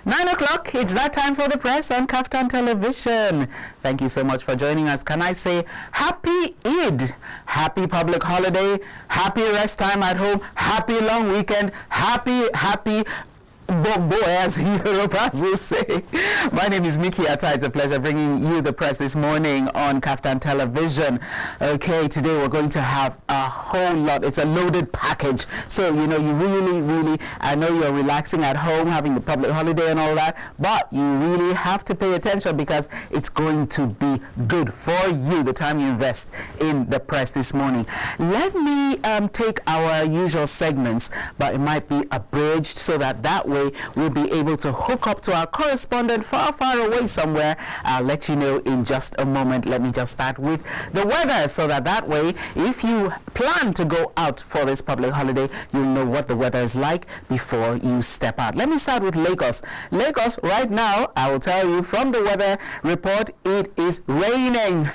9 o'clock, it's that time for the press on Kaftan Television. Thank you so much for joining us. Can I say happy Eid, happy public holiday, happy rest time at home, happy long weekend, happy Bobo, as Yorubas will say. My name is Mikky, Attah. It's a pleasure bringing you the press this morning on Kaftan Television. Okay, today we're going to have a whole lot. It's a loaded package. So, you know, you really, I know you're relaxing at home, having the public holiday and all that, but you really have to pay attention because it's going to be good for you the time you invest in the press this morning. Let me take our usual segments, but it might be abridged so that way we'll be able to hook up to our correspondent far away somewhere. I'll let you know in just a moment. Let me just start with the weather so that way if you plan to go out for this public holiday, you'll know what the weather is like before you step out. Let me start with Lagos. Lagos right now, I will tell you from the weather report, it is raining.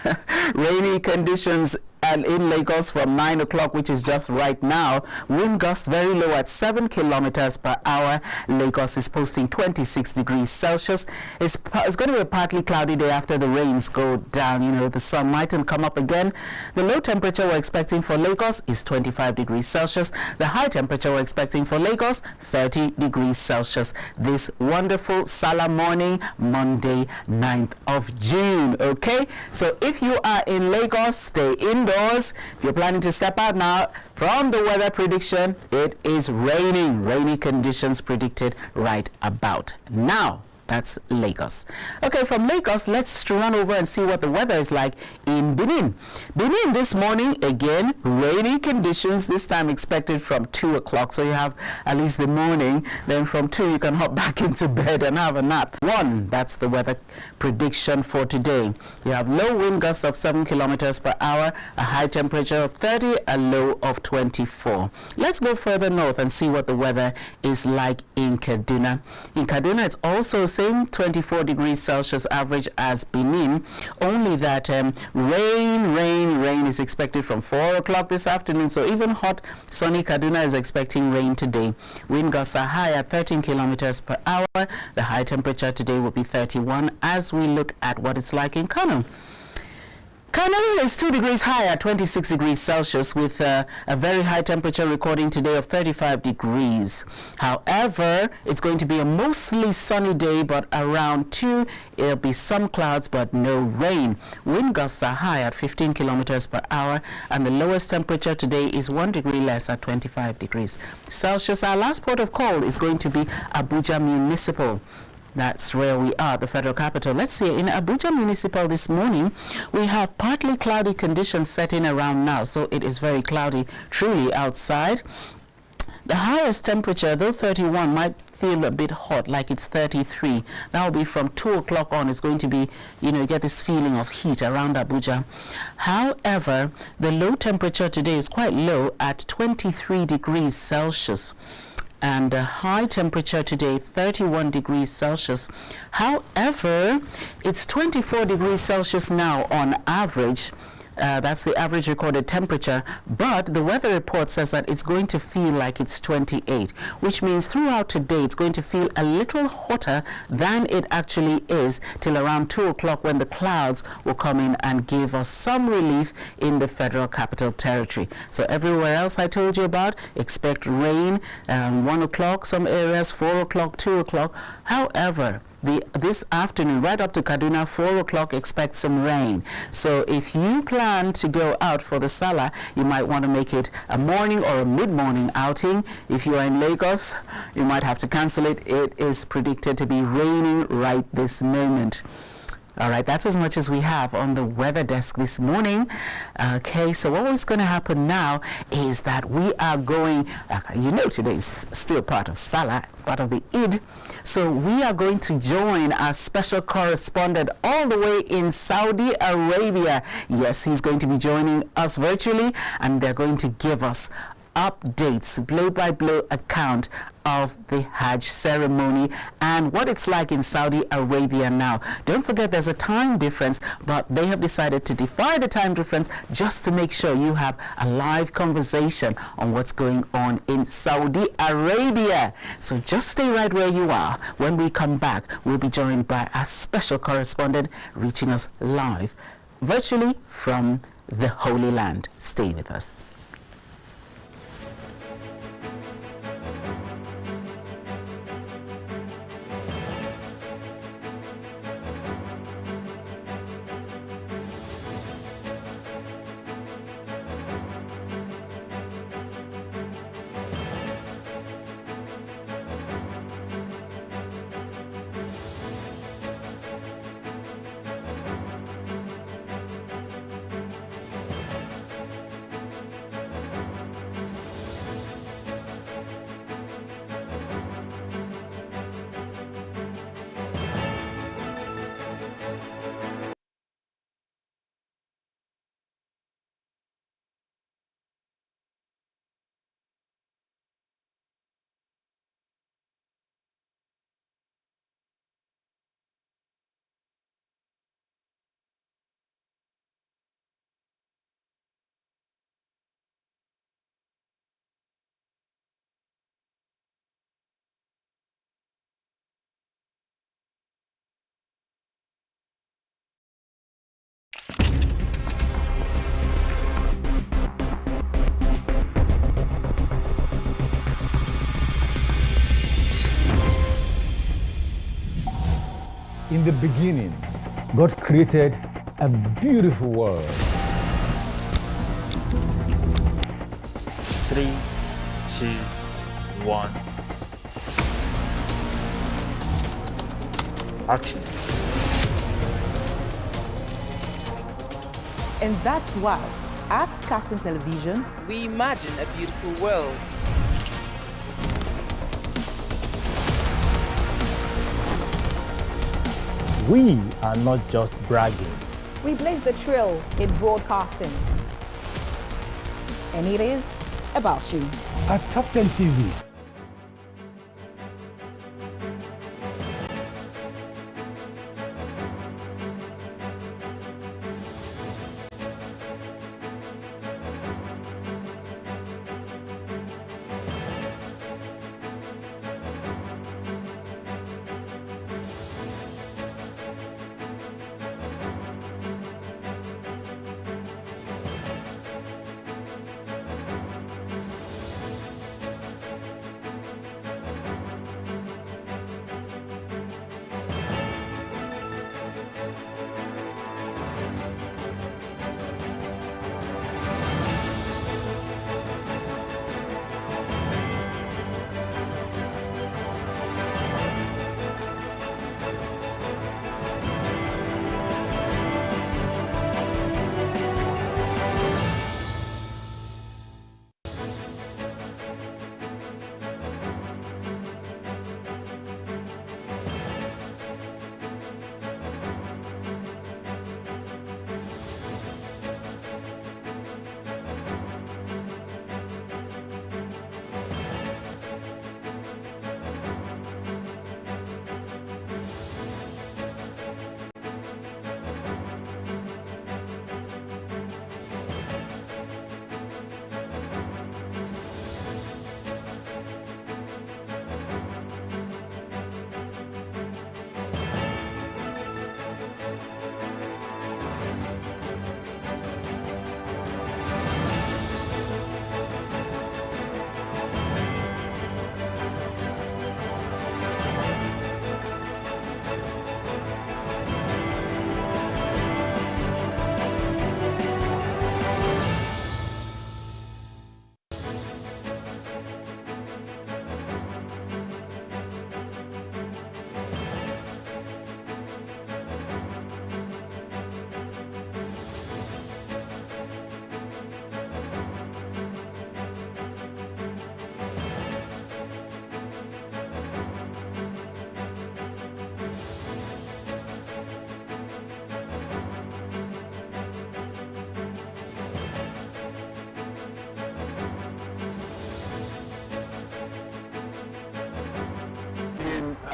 Rainy conditions and in Lagos from 9 o'clock, which is just right now. Wind gusts very low at 7 kilometers per hour. Lagos is posting 26 degrees Celsius. It's going to be a partly cloudy day after the rains go down. You know, the sun mightn't come up again. The low temperature we're expecting for Lagos is 25 degrees Celsius. The high temperature we're expecting for Lagos, 30 degrees Celsius. This wonderful Salah morning, Monday, 9th of June. Okay, so if you are in Lagos, stay indoors. If you're planning to step out now, from the weather prediction, it is raining. Rainy conditions predicted right about now. That's Lagos. Okay, from Lagos, let's run over and see what the weather is like in Benin. Benin this morning, again, rainy conditions, this time expected from 2 o'clock. So you have at least the morning. Then from 2, you can hop back into bed and have a nap. 1, that's the weather prediction for today. You have low wind gusts of 7 kilometers per hour, a high temperature of 30, a low of 24. Let's go further north and see what the weather is like in Kaduna. In Kaduna, it's also same 24 degrees Celsius average as Benin, only that rain is expected from 4 o'clock this afternoon. So even hot, sunny Kaduna is expecting rain today. Wind gusts are high at 13 kilometers per hour. The high temperature today will be 31 as we look at what it's like in Kano. Kano is 2 degrees higher, 26 degrees Celsius, with a very high temperature recording today of 35 degrees. However, it's going to be a mostly sunny day, but around 2, it'll be some clouds, but no rain. Wind gusts are high at 15 kilometers per hour, and the lowest temperature today is 1 degree less at 25 degrees Celsius. Our last port of call is going to be Abuja Municipal. That's where we are, the federal capital. Let's see, in Abuja Municipal this morning, we have partly cloudy conditions setting around now. So it is very cloudy, truly, outside. The highest temperature, though 31, might feel a bit hot, like it's 33. That will be from 2 o'clock on. It's going to be, you know, you get this feeling of heat around Abuja. However, the low temperature today is quite low at 23 degrees Celsius. And the high temperature today, 31 degrees Celsius. However, it's 24 degrees Celsius now on average. That's the average recorded temperature, but the weather report says that it's going to feel like it's 28, which means throughout today it's going to feel a little hotter than it actually is till around 2 o'clock when the clouds will come in and give us some relief in the Federal Capital Territory. So everywhere else I told you about, expect rain, 1 o'clock, some areas, 4 o'clock, 2 o'clock. However, this afternoon, right up to Kaduna, 4 o'clock, expect some rain. So if you plan to go out for the Salah, you might want to make it a morning or a mid-morning outing. If you are in Lagos, you might have to cancel it. It is predicted to be raining right this moment. All right, that's as much as we have on the weather desk this morning. Okay, so what is going to happen now is that we are going, you know, today is still part of Salah, part of the Eid. So we are going to join our special correspondent all the way in Saudi Arabia. Yes, he's going to be joining us virtually, and they're going to give us updates, blow-by-blow account of the Hajj ceremony and what it's like in Saudi Arabia now. Don't forget there's a time difference, but they have decided to defy the time difference just to make sure you have a live conversation on what's going on in Saudi Arabia. So just stay right where you are. When we come back, we'll be joined by our special correspondent reaching us live virtually from the Holy Land. Stay with us. In the beginning, God created a beautiful world. 3, 2, 1. Action. And that's why, at Kaftan Television, we imagine a beautiful world. We are not just bragging. We blaze the trail in broadcasting. And it is about you. At Kaftan TV,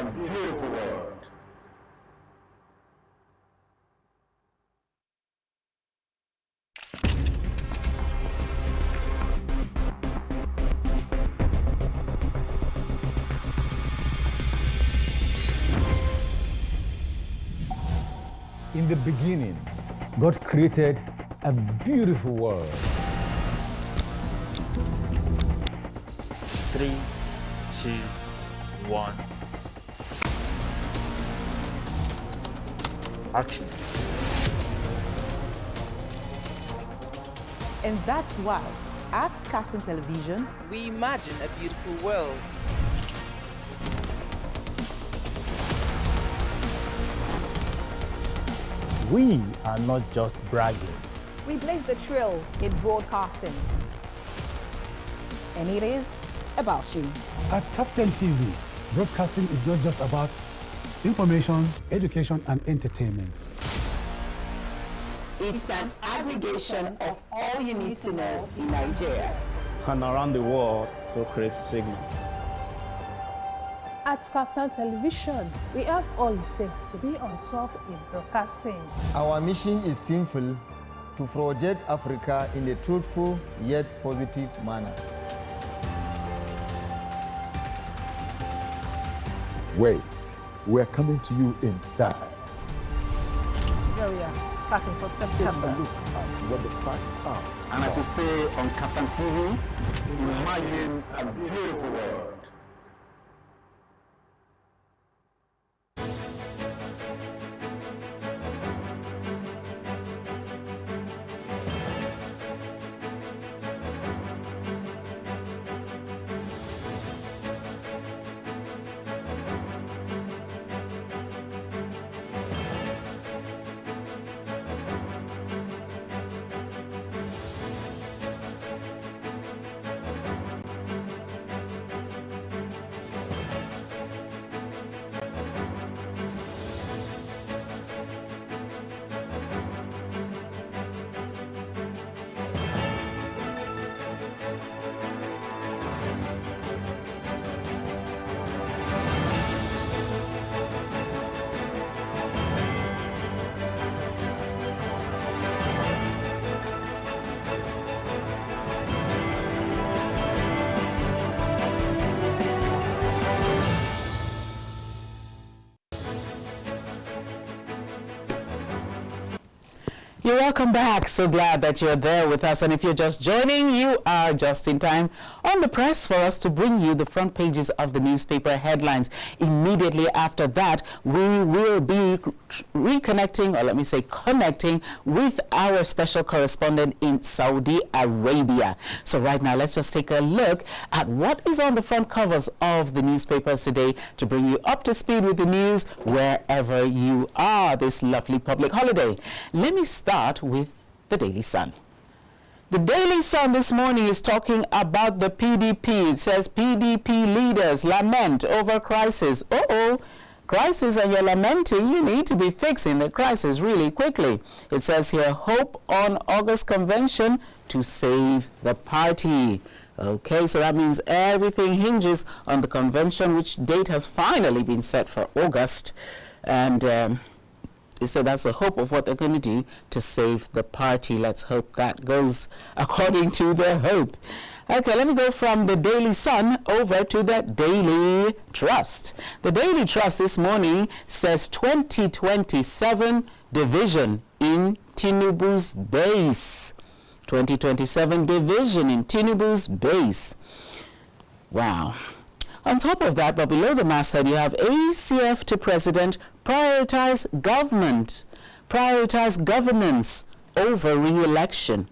a beautiful world. In the beginning, God created a beautiful world. 3, 2, 1. Action. And that's why, at Captain Television, We imagine a beautiful world. We are not just bragging. We blaze the trail in broadcasting. And it is about you. At KAFTAN TV, broadcasting is not just about information, education, and entertainment. It's an aggregation of all you need to know in Nigeria And around the world to create signal. At Captain Television, we have all it takes to be on top in broadcasting. Our mission is simple: to project Africa in a truthful yet positive manner. Wait, we're coming to you in style. Here we are, starting from September. Look at what the facts are. And as you say on Captain TV, imagine a beautiful world. You're welcome back. So glad that you're there with us. And if you're just joining, you are just in time on the press for us to bring you the front pages of the newspaper headlines. Immediately after that, we will be reconnecting, or let me say connecting, with our special correspondent in Saudi Arabia. So right now, let's just take a look at what is on the front covers of the newspapers today to bring you up to speed with the news wherever you are this lovely public holiday. Let me start with the Daily Sun. The Daily Sun this morning is talking about the PDP. It says PDP leaders lament over crisis. Crisis, and you're lamenting, you need to be fixing the crisis really quickly. It says here, hope on August convention to save the party. Okay, so that means everything hinges on the convention, which date has finally been set for August. And so that's the hope of what they're going to do to save the party. Let's hope that goes according to their hope. Okay, let me go from the Daily Sun over to the Daily Trust. The Daily Trust this morning says 2027 division in Tinubu's base. 2027 division in Tinubu's base. Wow. On top of that, but below the masthead, you have ACF to President, prioritize governance over re-election.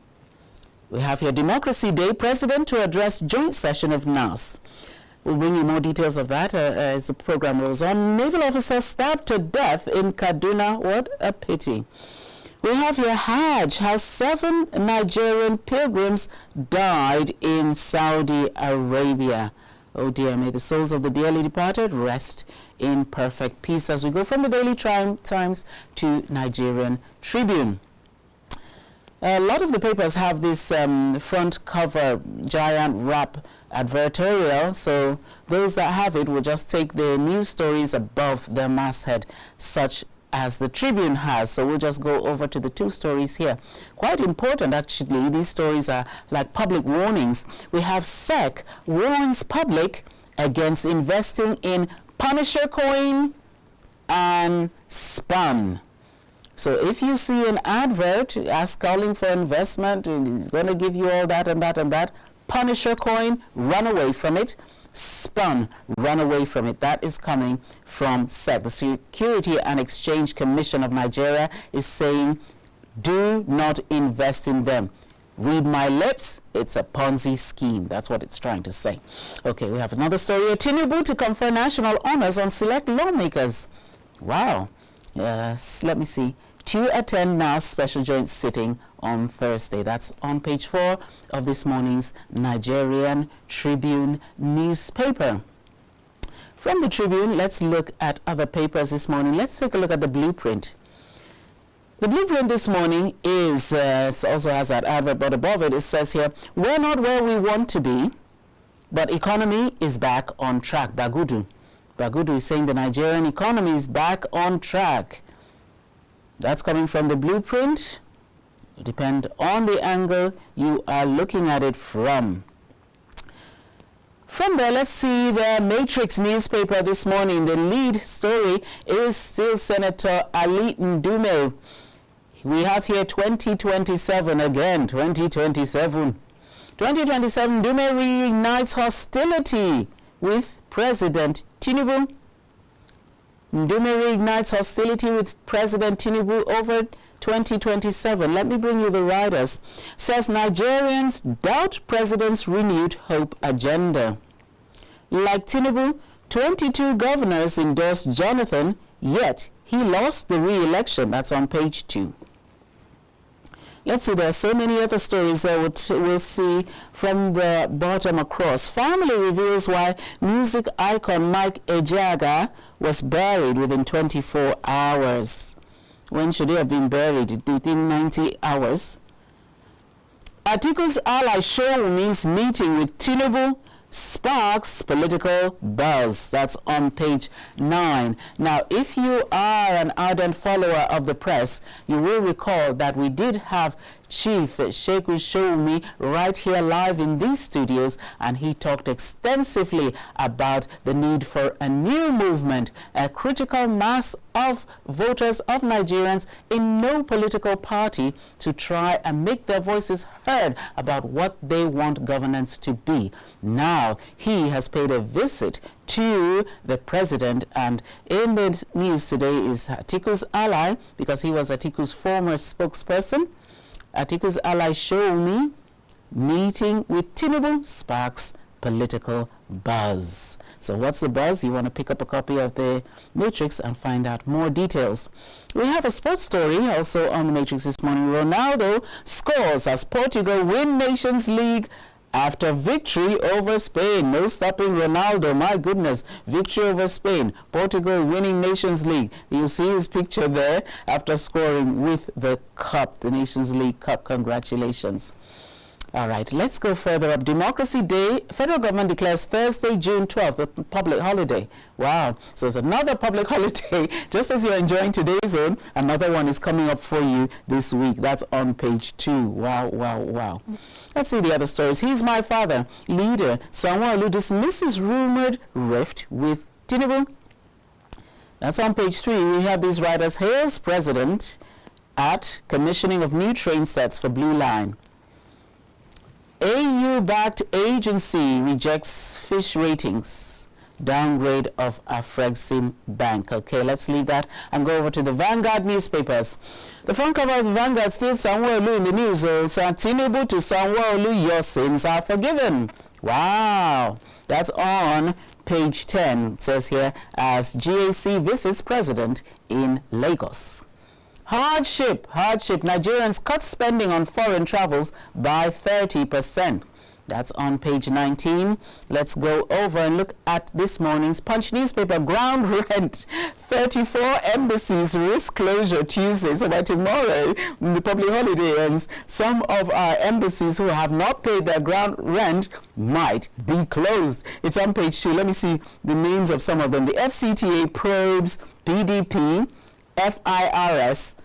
We have here Democracy Day, President to address joint session of NAS. We'll bring you more details of that as the program rolls on. Naval officer stabbed to death in Kaduna. What a pity. We have here Hajj, how 7 Nigerian pilgrims died in Saudi Arabia. Oh dear, may the souls of the dearly departed rest in perfect peace. As we go from the Daily Times to Nigerian Tribune. A lot of the papers have this front cover giant wrap advertorial, so those that have it will just take the news stories above their masthead, such as the Tribune has. So we'll just go over to the two stories here. Quite important, actually. These stories are like public warnings. We have SEC warns public against investing in Punisher coin and spun. So if you see an advert as calling for investment, and it's going to give you all that and that and that, Punisher coin, run away from it. Spun, run away from it. That is coming from SEC. The Security and Exchange Commission of Nigeria is saying, do not invest in them. Read my lips, it's a Ponzi scheme. That's what it's trying to say. Okay, we have another story. Tinubu to confer national honors on select lawmakers. Wow. Yes, let me see. To attend NAS special joint sitting on Thursday. That's on page 4 of this morning's Nigerian Tribune newspaper. From the Tribune, let's look at other papers this morning. Let's take a look at the blueprint. The blueprint this morning is, it also has that advert, but above it, it says here, we're not where we want to be, but economy is back on track. Bagudu is saying the Nigerian economy is back on track. That's coming from the blueprint. It depends on the angle you are looking at it from. From there, let's see the Matrix newspaper this morning. The lead story is still Senator Ali Ndume. We have here 2027 again, 2027. 2027, Ndume reignites hostility with President Tinubu. Ndume reignites hostility with President Tinubu over 2027. Let me bring you the riders. Says Nigerians doubt president's renewed hope agenda. Like Tinubu, 22 governors endorsed Jonathan, yet he lost the re-election. That's on page 2. Let's see, there are so many other stories that we'll see from the bottom across. Family reveals why music icon Mike Ejeagha was buried within 24 hours. When should he have been buried? Within 90 hours. Atiku's ally Showunmi's meeting with Tinubu sparks political buzz. That's on page 9. Now, if you are an ardent follower of the press, you will recall that we did have Chief Sheku Showunmi right here live in these studios, and he talked extensively about the need for a new movement, a critical mass of voters, of Nigerians in no political party to try and make their voices heard about what they want governance to be. Now, he has paid a visit to the president, and in the news today is Atiku's ally, because he was Atiku's former spokesperson. Atiku's ally Showunmi meeting with Tinubu sparks political buzz. So what's the buzz? You want to pick up a copy of the Matrix and find out more details. We have a sports story also on the Matrix this morning. Ronaldo scores as Portugal win Nations League after victory over Spain. No stopping Ronaldo. My goodness. Victory over Spain. Portugal winning Nations League. You see his picture there after scoring with the cup, the Nations League Cup. Congratulations. All right, let's go further up. Democracy Day, federal government declares Thursday, June 12th, a public holiday. Wow, so it's another public holiday. Just as you're enjoying today's own, another one is coming up for you this week. That's on page 2. Wow, wow, wow. Let's see the other stories. He's my father. Leader Sanwo-Olu dismisses rumored rift with Tinubu. That's on page 3. We have these writers. Hails president at commissioning of new train sets for Blue Line. AU-backed agency rejects fish ratings. Downgrade of Afrexim Bank. Okay, let's leave that and go over to the Vanguard newspapers. The front cover of the Vanguard still Sanwo-Olu in the news. Tinubu to Sanwo-Olu, your sins are forgiven. Wow, that's on page 10. It says here, as GAC visits president in Lagos. Hardship. Nigerians cut spending on foreign travels by 30%. That's on page 19. Let's go over and look at this morning's Punch newspaper. Ground rent. 34 embassies risk closure Tuesday. So by tomorrow, when the public holiday ends, some of our embassies who have not paid their ground rent might be closed. It's on page 2. Let me see the names of some of them. The FCTA probes PDP, FIRS,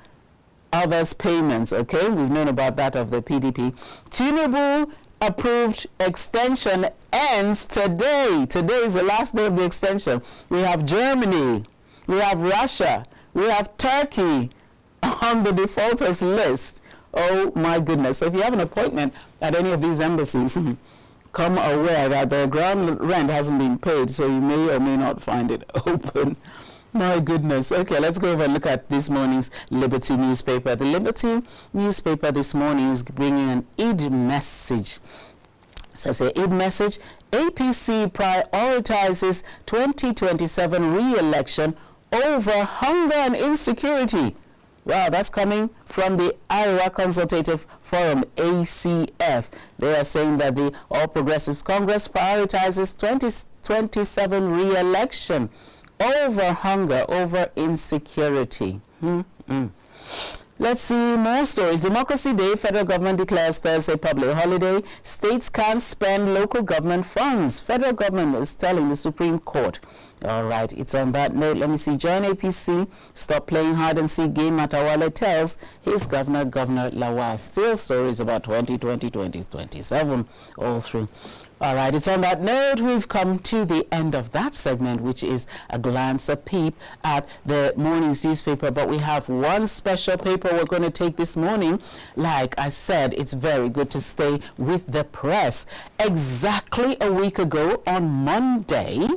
others payments. Okay, we've known about that of the PDP. Tinubu approved extension ends today. Today is the last day of the extension. We have Germany, we have Russia, we have Turkey on the defaulters list. Oh my goodness. So if you have an appointment at any of these embassies, come aware that the ground rent hasn't been paid, so you may or may not find it open. My goodness. Okay, let's go over and look at this morning's Liberty newspaper. The Liberty newspaper this morning is bringing an Eid message. It says a Eid message. APC prioritizes 2027 re-election over hunger and insecurity. Wow, that's coming from the Iowa Consultative Forum, ACF. They are saying that the All Progressives Congress prioritizes 2027 re-election over hunger, over insecurity. Let's see more stories. Democracy Day, federal government declares Thursday public holiday. States can't spend local government funds. Federal government is telling the Supreme Court. All right, it's on that note. Let me see. Join APC. Stop playing hide and seek game. Matawale tells his governor, Governor Lawal. Still stories about 2020, 2027 all through. All right, it's on that note we've come to the end of that segment, which is a glance, a peep at the morning's newspaper. But we have one special paper we're going to take this morning. Like I said, it's very good to stay with the press. Exactly a week ago on Monday,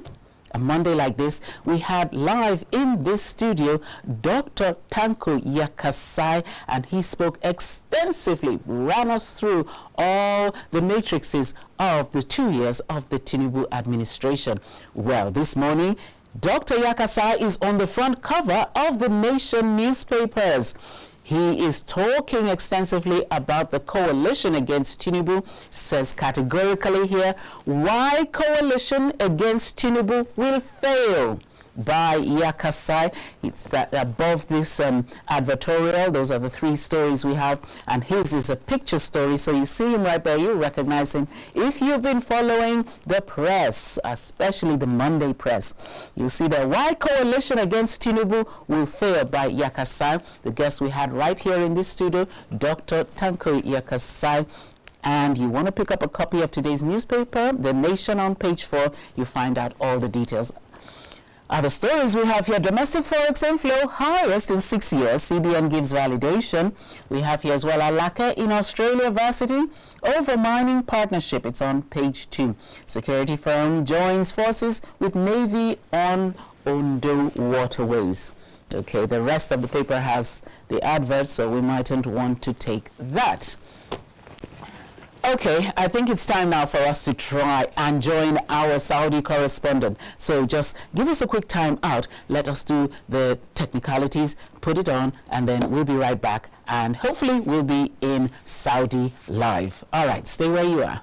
a Monday like this, we had live in this studio Dr. Tanko Yakasai, and he spoke extensively, ran us through all the matrices of the 2 years of the Tinubu administration. Well, this morning, Dr. Yakasai is on the front cover of the Nation newspapers. He is talking extensively about the coalition against Tinubu, says categorically here, why coalition against Tinubu will fail. By Yakasai. It's that above this advertorial. Those are the three stories we have, and his is a picture story, so you see him right there, you recognize him. If you've been following the press, especially the Monday press, you see that why coalition against Tinubu will fail by Yakasai, the guest we had right here in this studio, Dr. Tanko Yakasai. And you want to pick up a copy of today's newspaper, The Nation, on page 4, you find out all the details. Other stories we have here, domestic forex inflow highest in 6 years, CBN gives validation. We have here as well, Alaka in Australia varsity over mining partnership. It's on page 2. Security firm joins forces with Navy on Ondo waterways. Okay, the rest of the paper has the advert, so we mightn't want to take that. Okay, I think it's time now for us to try and join our Saudi correspondent. So just give us a quick time out. Let us do the technicalities, put it on, and then we'll be right back. And hopefully we'll be in Saudi live. All right, stay where you are.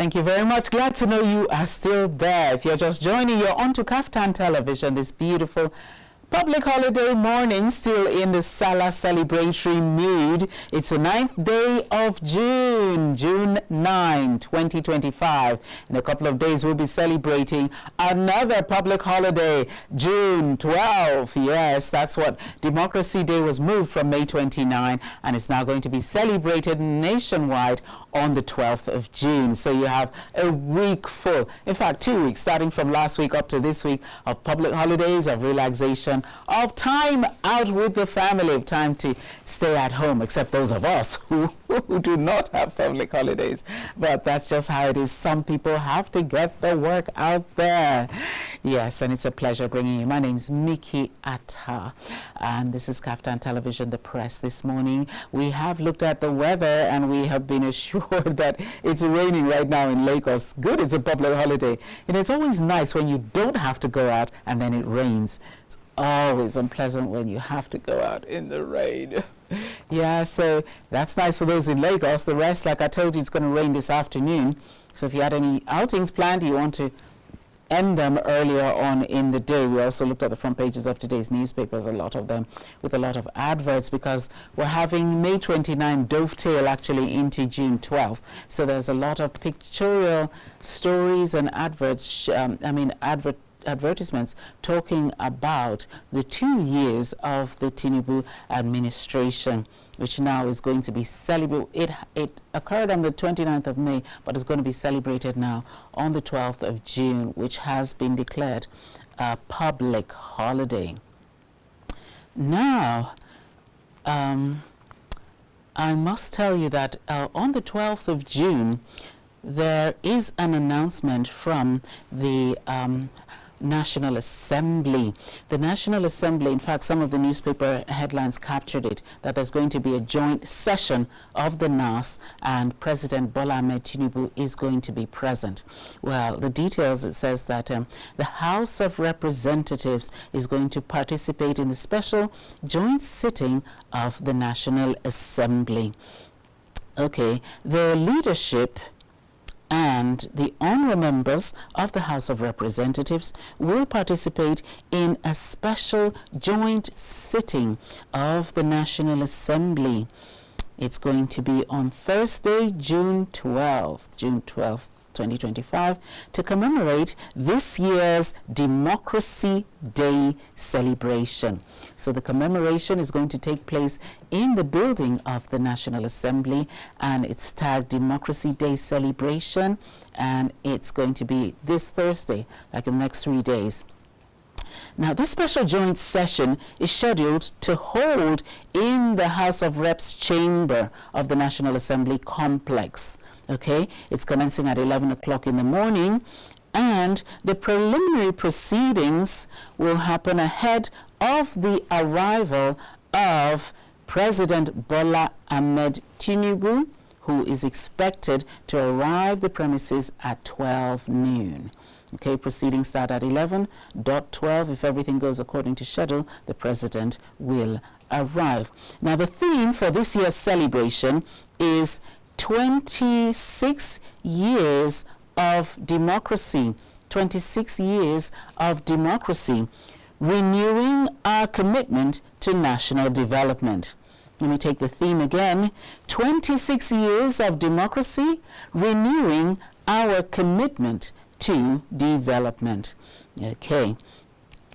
Thank you very much. Glad to know you are still there. If you're just joining, you're on to Kaftan Television this beautiful public holiday morning, still in the Salah celebratory mood. It's the 9th day of June, June 9, 2025. In a couple of days, we'll be celebrating another public holiday, June 12. Yes, that's what Democracy Day was moved from May 29, and it's now going to be celebrated nationwide on the 12th of June. So you have a week full, in fact 2 weeks, starting from last week up to this week, of public holidays, of relaxation, of time out with the family, of time to stay at home, except those of us who do not have public holidays. But that's just how it is. Some people have to get the work out there. Yes, and it's a pleasure bringing you. My name's Mikky Attah, and this is Kaftan Television, the press. This morning we have looked at the weather, and we have been assured that it's raining right now in Lagos. Good, it's a public holiday. And it's always nice when you don't have to go out and then it rains. It's always unpleasant when you have to go out in the rain. Yeah, so that's nice for those in Lagos. The rest, like I told you, it's going to rain this afternoon. So if you had any outings planned, you want to end them earlier on in the day. We also looked at the front pages of today's newspapers, a lot of them with a lot of adverts, because we're having May 29 dovetail actually into June 12th. So there's a lot of pictorial stories and adverts, advertisements talking about the 2 years of the Tinubu administration, which now is going to be celebrated. It occurred on the 29th of May, but it's going to be celebrated now on the 12th of June, which has been declared a public holiday. Now, I must tell you that on the 12th of June, there is an announcement from the National Assembly. The National Assembly, in fact, some of the newspaper headlines captured it, that there's going to be a joint session of the NAS, and President Bola Ahmed Tinubu is going to be present. Well, the details, it says that the House of Representatives is going to participate in the special joint sitting of the National Assembly. Okay, the leadership and the honorable members of the House of Representatives will participate in a special joint sitting of the National Assembly. It's going to be on Thursday, June 12th, 2025, to commemorate this year's Democracy Day celebration. So the commemoration is going to take place in the building of the National Assembly, and it's tagged Democracy Day celebration, and it's going to be this Thursday, like in the next 3 days. Now, this special joint session is scheduled to hold in the House of Reps chamber of the National Assembly complex. Okay, it's commencing at 11 o'clock in the morning, and the preliminary proceedings will happen ahead of the arrival of President Bola Ahmed Tinubu, who is expected to arrive the premises at 12 noon. Okay, proceedings start at 11:12. If everything goes according to schedule, the president will arrive. Now, the theme for this year's celebration is 26 years of democracy. 26 years of democracy, renewing our commitment to national development. Let me take the theme again. 26 years of democracy, renewing our commitment to development. Okay.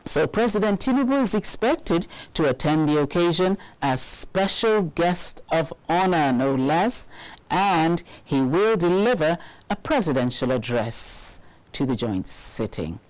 So President Tinubu is expected to attend the occasion as special guest of honor, no less, and he will deliver a presidential address to the joint sitting.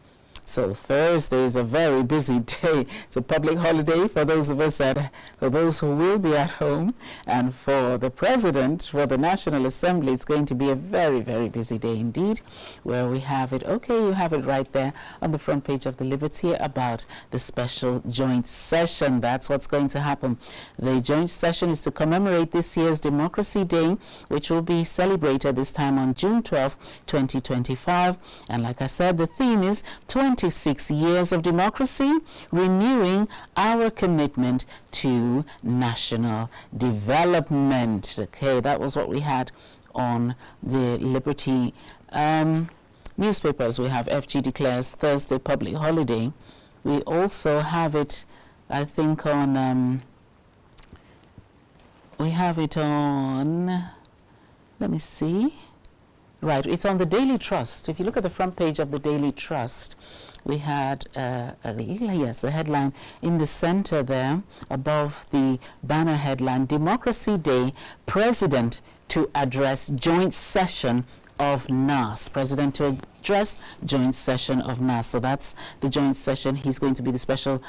So Thursday is a very busy day. It's a public holiday for those of us for those who will be at home, and for the president, for the National Assembly, it's going to be a very, very busy day indeed, where we have it. Okay, you have it right there on the front page of the Liberty about the special joint session. That's what's going to happen. The joint session is to commemorate this year's Democracy Day, which will be celebrated this time on June 12, 2025. And like I said, the theme is 26 years of democracy, renewing our commitment to national development. Okay, that was what we had on the Liberty Newspapers, we have FG declares Thursday public holiday. We also have it, I think, on, we have it on, let me see. Right, it's on the Daily Trust. If you look at the front page of the Daily Trust, we had a headline in the center there above the banner headline, Democracy Day, President to address joint session of NAS. President to address joint session of NAS. So that's the joint session. He's going to be the special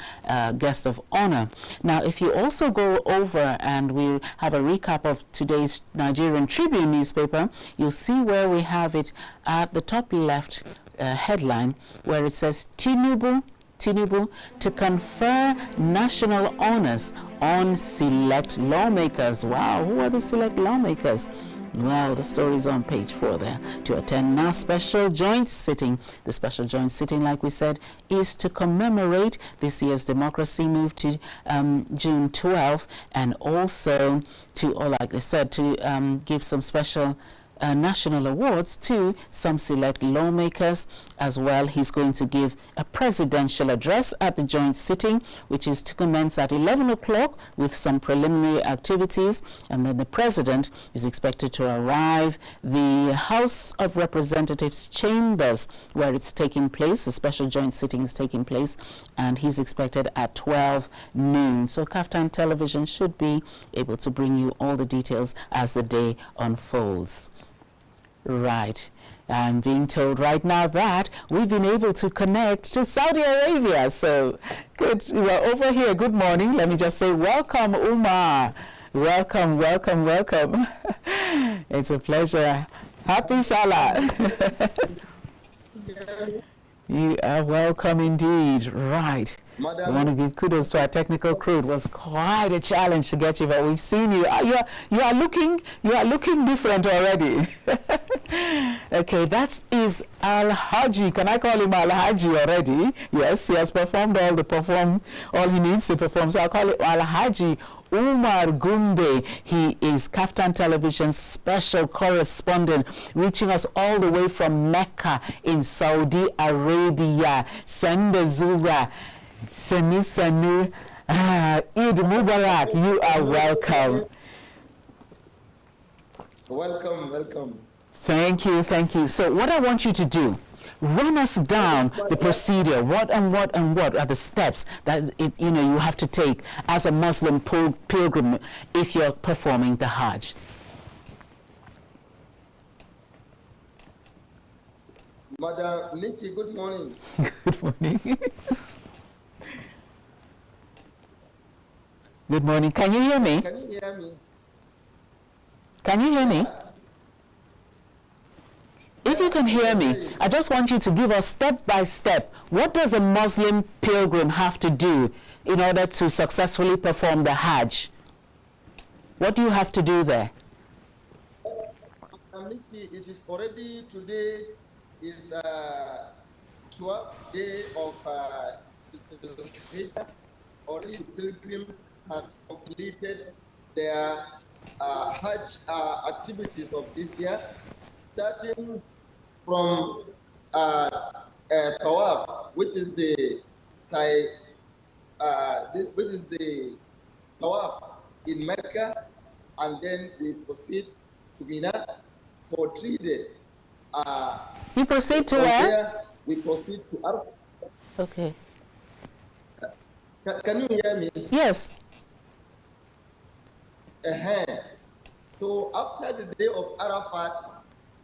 guest of honor. Now, if you also go over and we have a recap of today's Nigerian Tribune newspaper, you'll see where we have it at the top left headline, where it says Tinubu to confer national honors on select lawmakers. Wow, who are the select lawmakers? Well, the story is on page 4 there. To attend NAS special joint sitting. The special joint sitting, like we said, is to commemorate this year's democracy move to June 12th, and also to, or like I said, to give some special national awards to some select lawmakers as well. He's going to give a presidential address at the joint sitting, which is to commence at 11 o'clock with some preliminary activities, and then the president is expected to arrive the House of Representatives chambers where it's taking place. The special joint sitting is taking place, and he's expected at 12 noon. So Kaftan Television should be able to bring you all the details as the day unfolds. Right. I'm being told right now that we've been able to connect to Saudi Arabia. So, good. You are over here. Good morning. Let me just say welcome, Umar. Welcome, welcome, welcome. It's a pleasure. Happy Salah. You are welcome indeed. Right. I want to give kudos to our technical crew. It was quite a challenge to get you, but we've seen you. You are looking different already. Okay, that is Al-Haji. Can I call him Al-Haji already? Yes, he has performed all he needs to perform. So I'll call it Al-Haji Umar Gombe. He is Kaftan Television's special correspondent, reaching us all the way from Mecca in Saudi Arabia. Sanda Zura. Sanu, Eid Mubarak, you are welcome. Welcome. Thank you. So what I want you to do, run us down the procedure. What are the steps that you have to take as a Muslim pilgrim if you're performing the Hajj? Madam Mikky, good morning. Good morning. Good morning. Can you hear me? Can you hear me? Can you hear me? If you can hear me, I just want you to give us step by step, what does a Muslim pilgrim have to do in order to successfully perform the Hajj? What do you have to do there? It is already today is 12th day of already pilgrims have completed their Hajj activities of this year, starting from Tawaf, which is the Tawaf in Mecca, and then we proceed to Mina for 3 days. You proceed to where? We proceed to Arafat. Okay. Can you hear me? Yes. So after the day of Arafat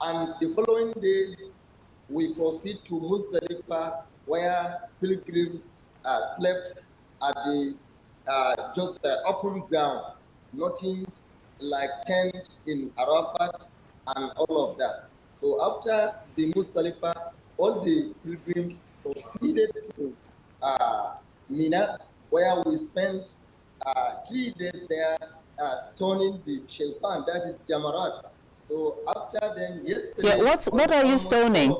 and the following day, we proceed to Muzdalifah, where pilgrims slept at the just open ground, nothing like tent in Arafat and all of that. So after the Muzdalifah, all the pilgrims proceeded to Mina, where we spent 3 days there stoning the shaitan, that is Jamarat. So after then, yesterday... Yeah, what are you stoning?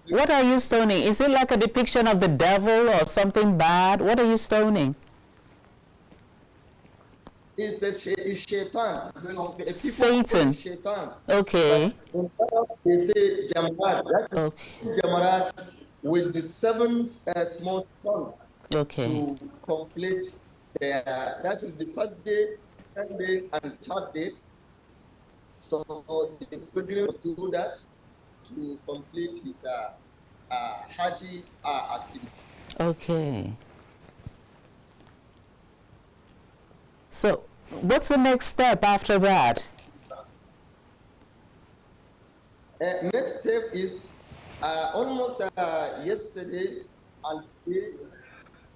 What are you stoning? Is it like a depiction of the devil or something bad? What are you stoning? It's shaitan. Satan. Shaitan. Okay. They say Jamarat. That's Jamarat with the 7th small stone. Okay. To complete that is the first day, second day, and third day. So the pilgrim do that to complete his Hajj activities. Okay. So, what's the next step after that? Next step is almost yesterday and today,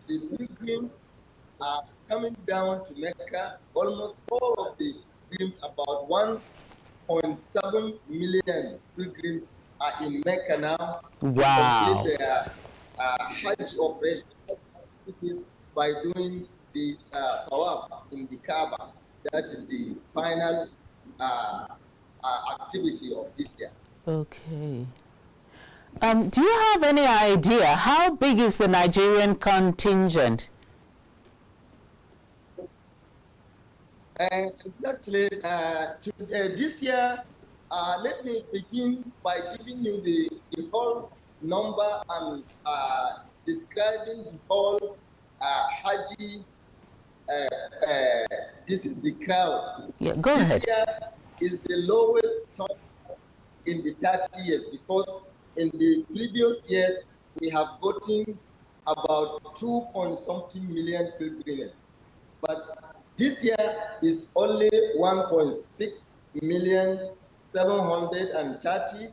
the pilgrims are coming down to Mecca. Almost all of the pilgrims, about 1.7 million pilgrims, are in Mecca now. Wow. To complete their Hajj operation by doing the tawaf in the Kaaba. That is the final activity of this year. Okay. Do you have any idea how big is the Nigerian contingent? Exactly. This year, let me begin by giving you the whole number and describing the whole Haji. This is the crowd. Yeah, go ahead. This year is the lowest turnout in the 30 years because in the previous years we have gotten about 2.something million pilgrims, but this year is only 1.6 million 730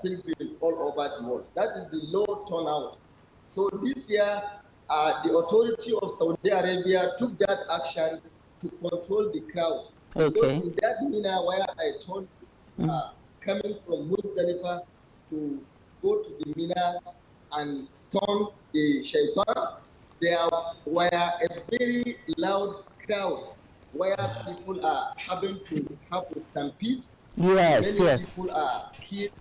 pilgrims all over the world. That is the low turnout. So this year, the authority of Saudi Arabia took that action to control the crowd. Okay. Because in that Mina where I told you, coming from Muzdalifah to go to the Mina and stone the shaitan, there were a very loud crowd where people are having to have a stampede. Yes, Many yes. people are killed,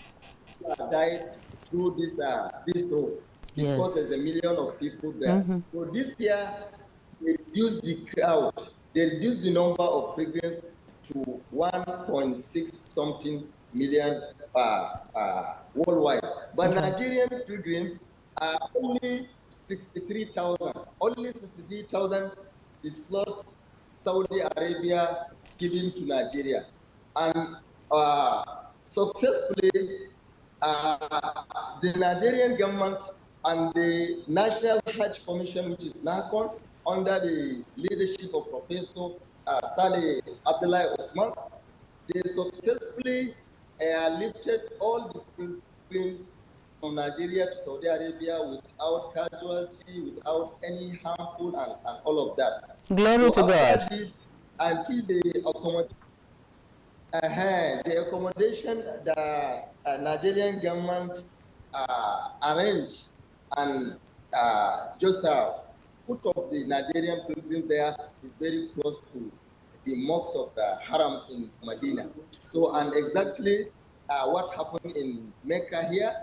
died through this road because there's a million of people there. So this year, they reduced the crowd. They reduced the number of pilgrims to 1.6 something million worldwide. But Nigerian pilgrims are only 63,000. Only 63,000 is slot Saudi Arabia giving to Nigeria. And successfully, the Nigerian government and the National Hajj Commission, which is NIGCOM, under the leadership of Professor Saleh Abdullah Osman, they successfully lifted all the pilgrims from Nigeria to Saudi Arabia without casualty, without any harmful and all of that. Glory to God. This, until the accommodation the Nigerian government arranged and just put up the Nigerian pilgrims there is very close to the mosque of Haram in Medina. So, and exactly what happened in Mecca here,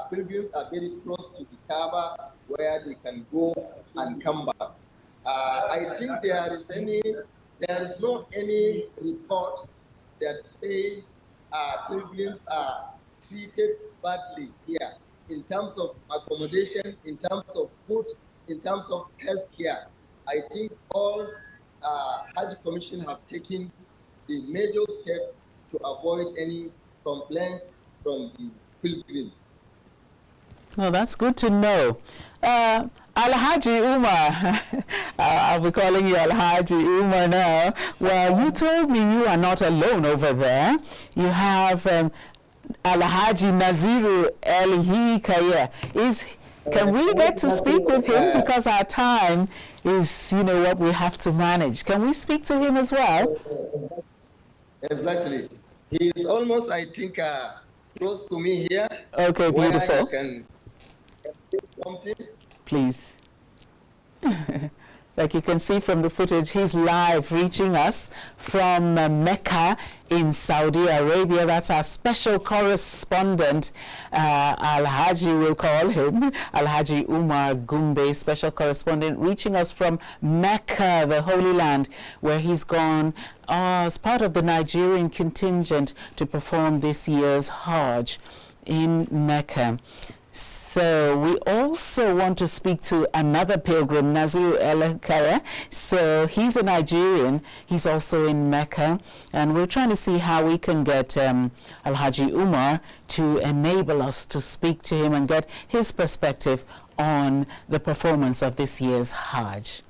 pilgrims are very close to the Kaaba where they can go and come back. I think there is no any report that say pilgrims are treated badly here in terms of accommodation, in terms of food, in terms of health care. I think all Hajj Commission have taken the major step to avoid any complaints from the pilgrims. Well, that's good to know. Al-Haji Umar, I'll be calling you Al-Haji Umar now. Well, you told me you are not alone over there. You have Al-Haji Naziru El-Hikaya. Can we get to speak with him? Because our time is, what we have to manage. Can we speak to him as well? Exactly. He is almost, I think, close to me here. Okay, beautiful. Where I can say something. Please. Like you can see from the footage, he's live reaching us from Mecca in Saudi Arabia. That's our special correspondent, Al-Haji, we'll call him, Al-Haji Umar Gombe, special correspondent, reaching us from Mecca, the Holy Land, where he's gone as part of the Nigerian contingent to perform this year's Hajj in Mecca. So we also want to speak to another pilgrim, Nazir El-Hikaya. So he's a Nigerian. He's also in Mecca. And we're trying to see how we can get Al-Haji Umar to enable us to speak to him and get his perspective on the performance of this year's Hajj.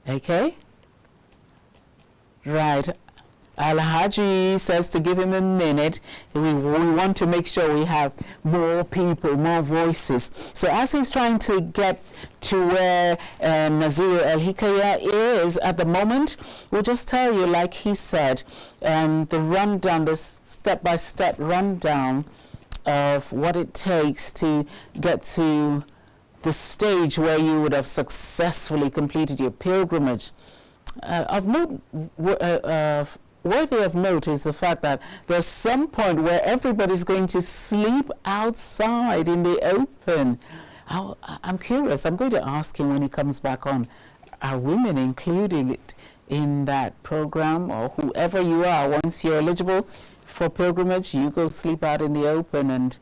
Okay? Right. Al-Haji says to give him a minute. We want to make sure we have more people, more voices. So as he's trying to get to where Nazir El-Hikaya is at the moment, we'll just tell you, like he said, the rundown, the step-by-step rundown of what it takes to get to the stage where you would have successfully completed your pilgrimage. Worthy of note is the fact that there's some point where everybody's going to sleep outside in the open. I'm curious. I'm going to ask him when he comes back on, are women included in that program, or whoever you are, once you're eligible for pilgrimage, you go sleep out in the open and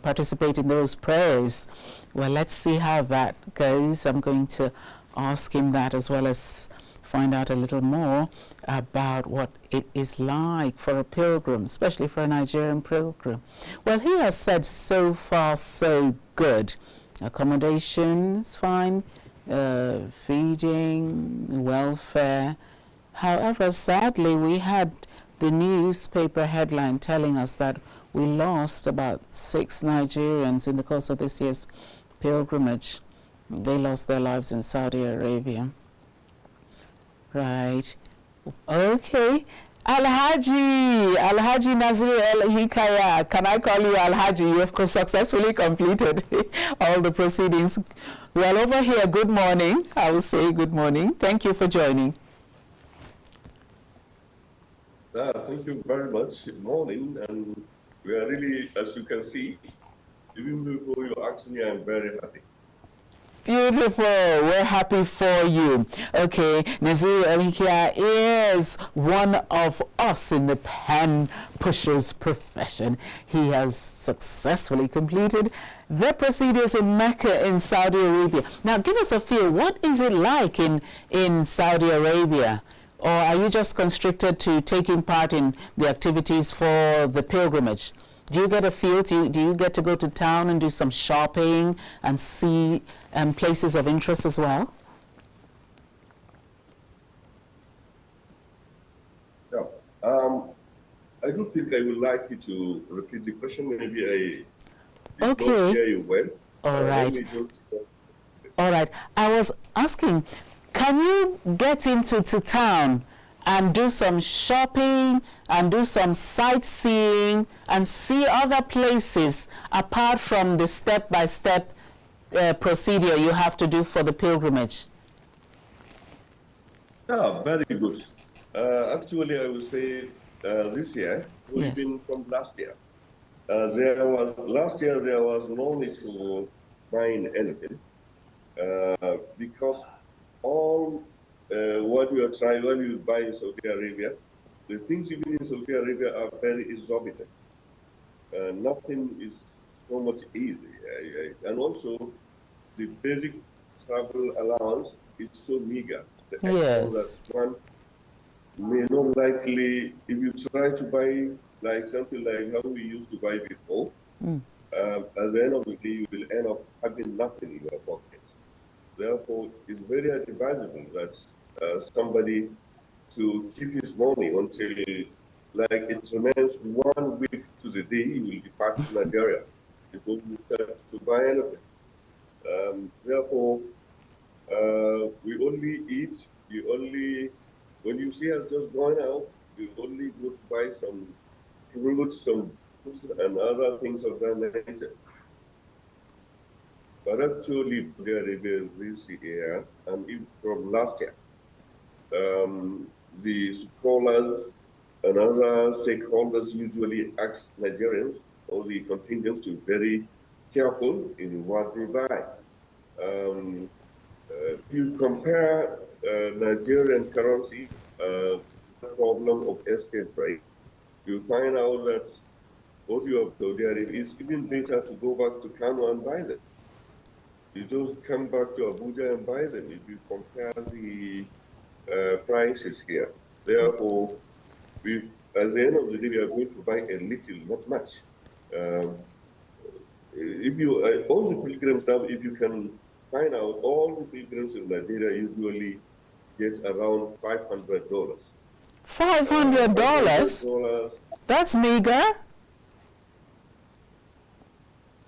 participate in those prayers? Well, let's see how that goes. I'm going to ask him that, as well as find out a little more about what it is like for a pilgrim, especially for a Nigerian pilgrim. Well, he has said so far so good. Accommodations, fine, feeding, welfare. However, sadly, we had the newspaper headline telling us that we lost about 6 Nigerians in the course of this year's pilgrimage. They lost their lives in Saudi Arabia. Right. Okay. Al-Haji Nazir El-Hikaya. Can I call you Al-Haji? You have successfully completed all the proceedings. Well, over here, good morning. I will say good morning. Thank you for joining. Thank you very much. Good morning. And we are really, as you can see, even before you asked me, I'm very happy. Beautiful. We're happy for you. Okay, Nazir El-Hikaya is one of us in the pen pushers profession. He has successfully completed the procedures in Mecca in Saudi Arabia. Now, give us a feel. What is it like in Saudi Arabia? Or are you just constricted to taking part in the activities for the pilgrimage? Do you get a feel? Do you get to go to town and do some shopping and see places of interest as well? No. I don't think I would like you to repeat the question. Maybe I don't hear you well. All right. All right. I was asking, can you get into town and do some shopping and do some sightseeing and see other places apart from the step-by-step procedure you have to do for the pilgrimage? Yeah, very good. Actually, I would say this year, we've been from last year. Last year there was no need to find anything because all what you are trying, what you buy in Saudi Arabia, the things even in Saudi Arabia are very exorbitant. Nothing is so much easy. And also, the basic travel allowance is so meager. That one may not likely, if you try to buy like something like how we used to buy before, at the end of the day, you will end up having nothing in your pocket. Therefore, it's very advisable that somebody to keep his money until like it remains 1 week to the day he will depart to Nigeria before you start to buy anything. Therefore, we only eat, when you see us just going out, we only go to buy some fruits, some fruits and other things of that nature. but actually Saudi Arabia is here, and even from last year, the scholars and other stakeholders usually ask Nigerians or the contingents to be very careful in what they buy. If you compare Nigerian currency, problem of exchange rate, you find out that what you have Saudi Arabia is even better to go back to Kano and buy them. You don't come back to Abuja and buy them if you compare the prices here. Therefore, at the end of the day, we are going to buy a little, not much. If you all the pilgrims now, if you can find out, all the pilgrims in Nigeria usually get around $500. $500? That's meager.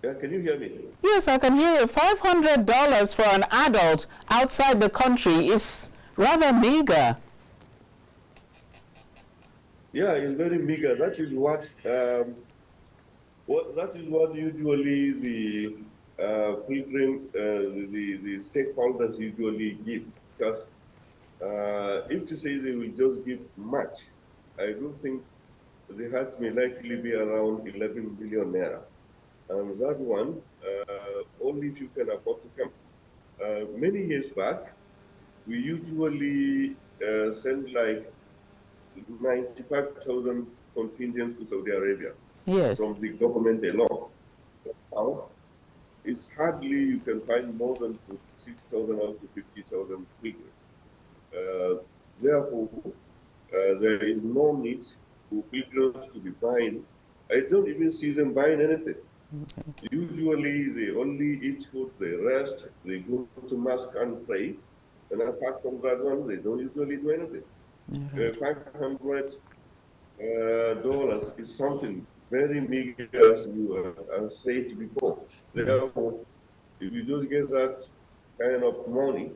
Yeah, can you hear me? Yes, I can hear you. $500 for an adult outside the country is rather meager. Yeah, it's very meager. That is what usually the pilgrim, the stakeholders usually give. Because if to say they will just give much, I do think the hearts may likely be around 11 billion naira. And that one, only if you can afford to come. Many years back, we usually send like 95,000 contingents to Saudi Arabia. Yes. From the government alone. Now, it's hardly you can find more than 6,000 out to 50,000 pilgrims. Therefore, there is no need for pilgrims to be buying. I don't even see them buying anything. Okay. Usually, they only eat food, they rest, they go to mosque and pray. And apart from that one, they don't usually do anything. $500 is something very meager, as you said before. Therefore, if you just get that kind of money,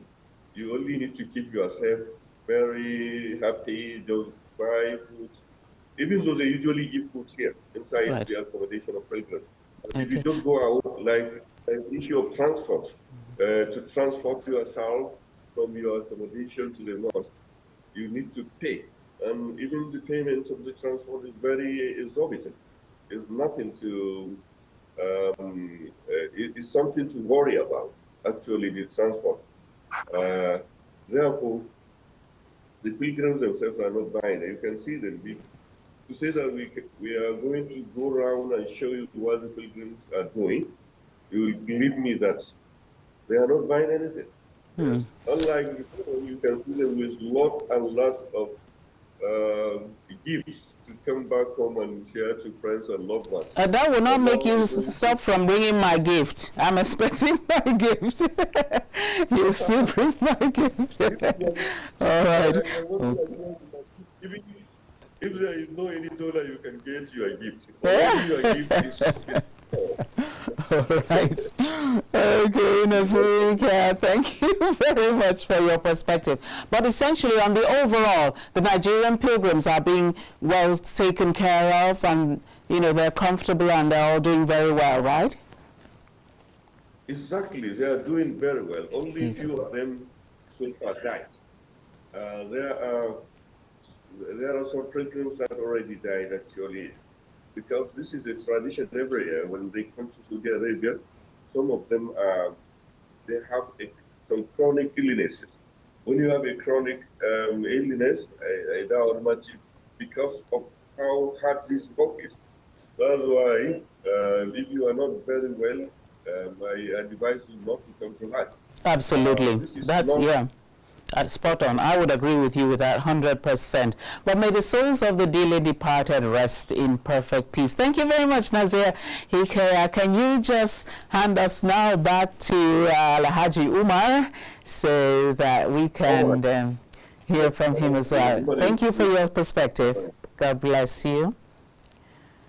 you only need to keep yourself very happy, just buy food. Even though they usually give food here inside the accommodation of pilgrims. Okay. If you just go out, like an issue of transport, to transport yourself from your accommodation to the mosque, you need to pay. And even the payment of the transport is very exorbitant. It's nothing to, it's something to worry about, actually, the transport. Therefore, the pilgrims themselves are not buying it. You can see them. To say that we are going to go around and show you what the pilgrims are doing, you will believe me that they are not buying anything. Unlike before, you can see them with lot and lot of gifts to come back home and share to friends and loved ones. That will not make you stop from bringing my gift. I'm expecting my gift. You still bring my gift. All right. If there is no any dollar, you can get your gift. Your gift is all right. Okay, Nazarika, thank you very much for your perspective. But essentially, on the overall, the Nigerian pilgrims are being well taken care of, and they're comfortable and they're all doing very well, right? Exactly, they are doing very well. Only few of them so far died. There are some pilgrims that already died, actually, because this is a tradition every year. When they come to Saudi Arabia, some of them they have some chronic illnesses. When you have a chronic illness, I doubt much because of how hard this work is. That's why, if you are not very well, I advise you not to come to Hajj. Absolutely. That's, yeah. Spot on. I would agree with you with that 100%. But may the souls of the dearly departed rest in perfect peace. Thank you very much, Nazir Hikaya. Can you just hand us now back to Alhaji Umar so that we can hear from him as well? Thank you for your perspective. God bless you.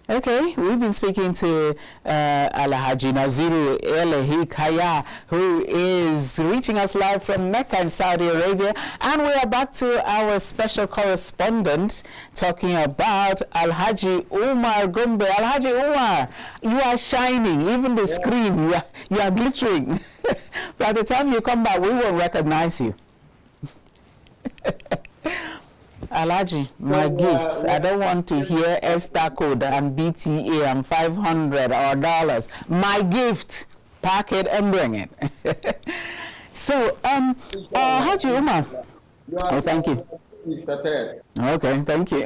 Okay, we've been speaking to Alhaji Naziru Elehikaya, who is reaching us live from Mecca in Saudi Arabia. And we are back to our special correspondent talking about Alhaji Umar Gombe. Alhaji Umar, you are shining, even the screen, you are glittering. By the time you come back, we will recognize you. Alhaji, my gifts. I don't want to hear Esther code and BTA and 500 or dollars. My gift, pack it and bring it. So, Alhaji Umar. Oh, thank you. Okay, thank you.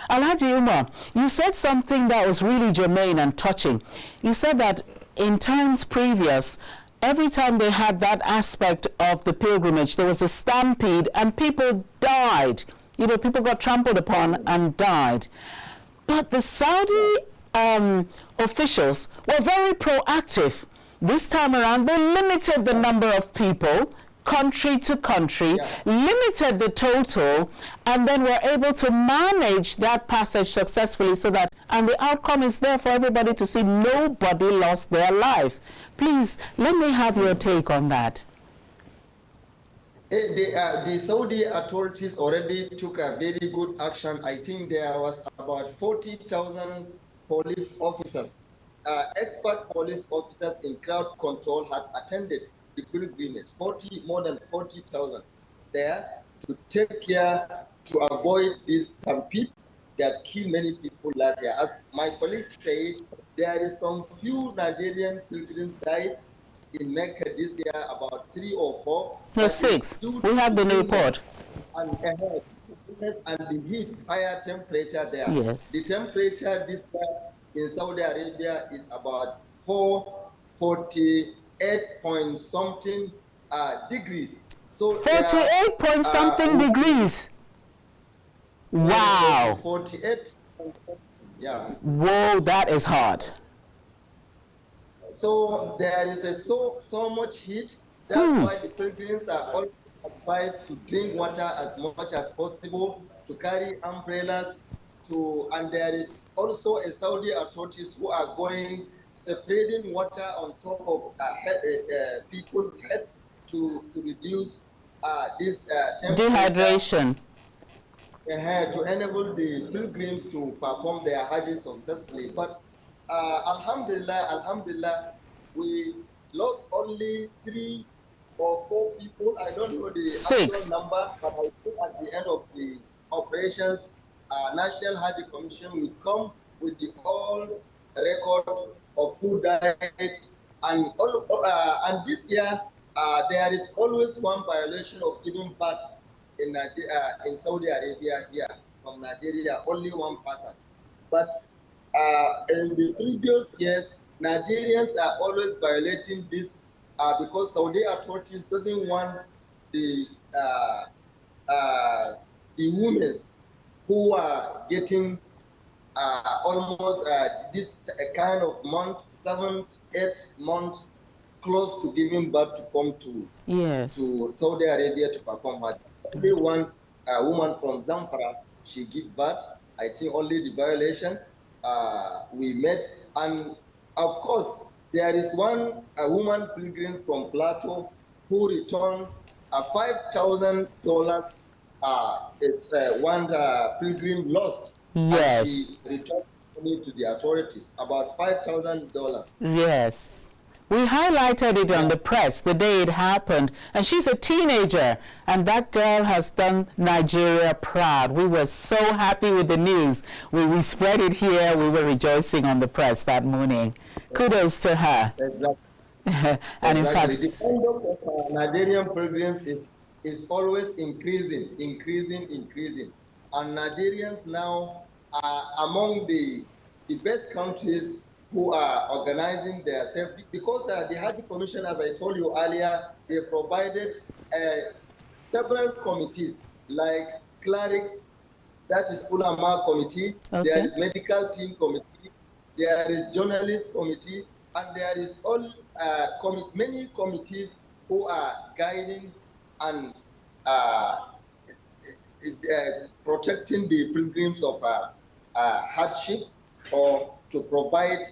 Alhaji Umar, you said something that was really germane and touching. You said that in times previous, every time they had that aspect of the pilgrimage, there was a stampede and people died. You know, people got trampled upon and died. But the Saudi officials were very proactive. This time around, they limited the number of people, country to country, limited the total, and then were able to manage that passage successfully so that, and the outcome is there for everybody to see. Nobody lost their life. Please, let me have your take on that. The Saudi authorities already took a very good action. I think there was about 40,000 police officers, expert police officers in crowd control had attended the pilgrimage, more than 40,000 there to take care to avoid this stampede that killed many people last year. As my colleagues say, there is some few Nigerian pilgrims died in Mecca this year, about 3 or 4. No, 6. We have the report. And the heat, higher temperature there. Yes. The temperature this year in Saudi Arabia is about 448 point something degrees. So 48 point something degrees. Wow. 48. Yeah. Whoa, that is hot. So there is so much heat. That's why the pilgrims are all advised to drink water as much as possible, to carry umbrellas, and there is also a Saudi authorities who are going separating water on top of people's heads to reduce this temperature. Dehydration. To enable the pilgrims to perform their Hajj successfully. But Alhamdulillah, we lost only 3 or 4 people. I don't know the actual number, but I think at the end of the operations, National Hajj Commission will come with the all record of who died. And this year, there is always one violation of giving birth in Saudi Arabia here, from Nigeria, only one person. But in the previous years, Nigerians are always violating this because Saudi authorities doesn't want the women who are getting almost this kind of month, 7th, 8th month, close to giving birth to come to Saudi Arabia to perform Hajj. Only one woman from Zamfara, she gave birth. I think only the violation we met. And of course, there is one woman pilgrim from Plateau who returned $5,000. It's one pilgrim lost. Yes. And she returned money to the authorities, about $5,000. Yes. We highlighted it on the press the day it happened, and she's a teenager, and that girl has done Nigeria proud. We were so happy with the news. We spread it here. We were rejoicing on the press that morning. Kudos to her. Exactly. And exactly. in fact, The conduct of Nigerian pilgrims is always increasing. And Nigerians now are among the best countries who are organizing their safety, because the Hajj Commission, as I told you earlier, they provided several committees like clerics, that is Ulama Committee, there is Medical Team Committee, there is Journalist Committee, and there is many committees who are guiding and protecting the pilgrims of hardship or to provide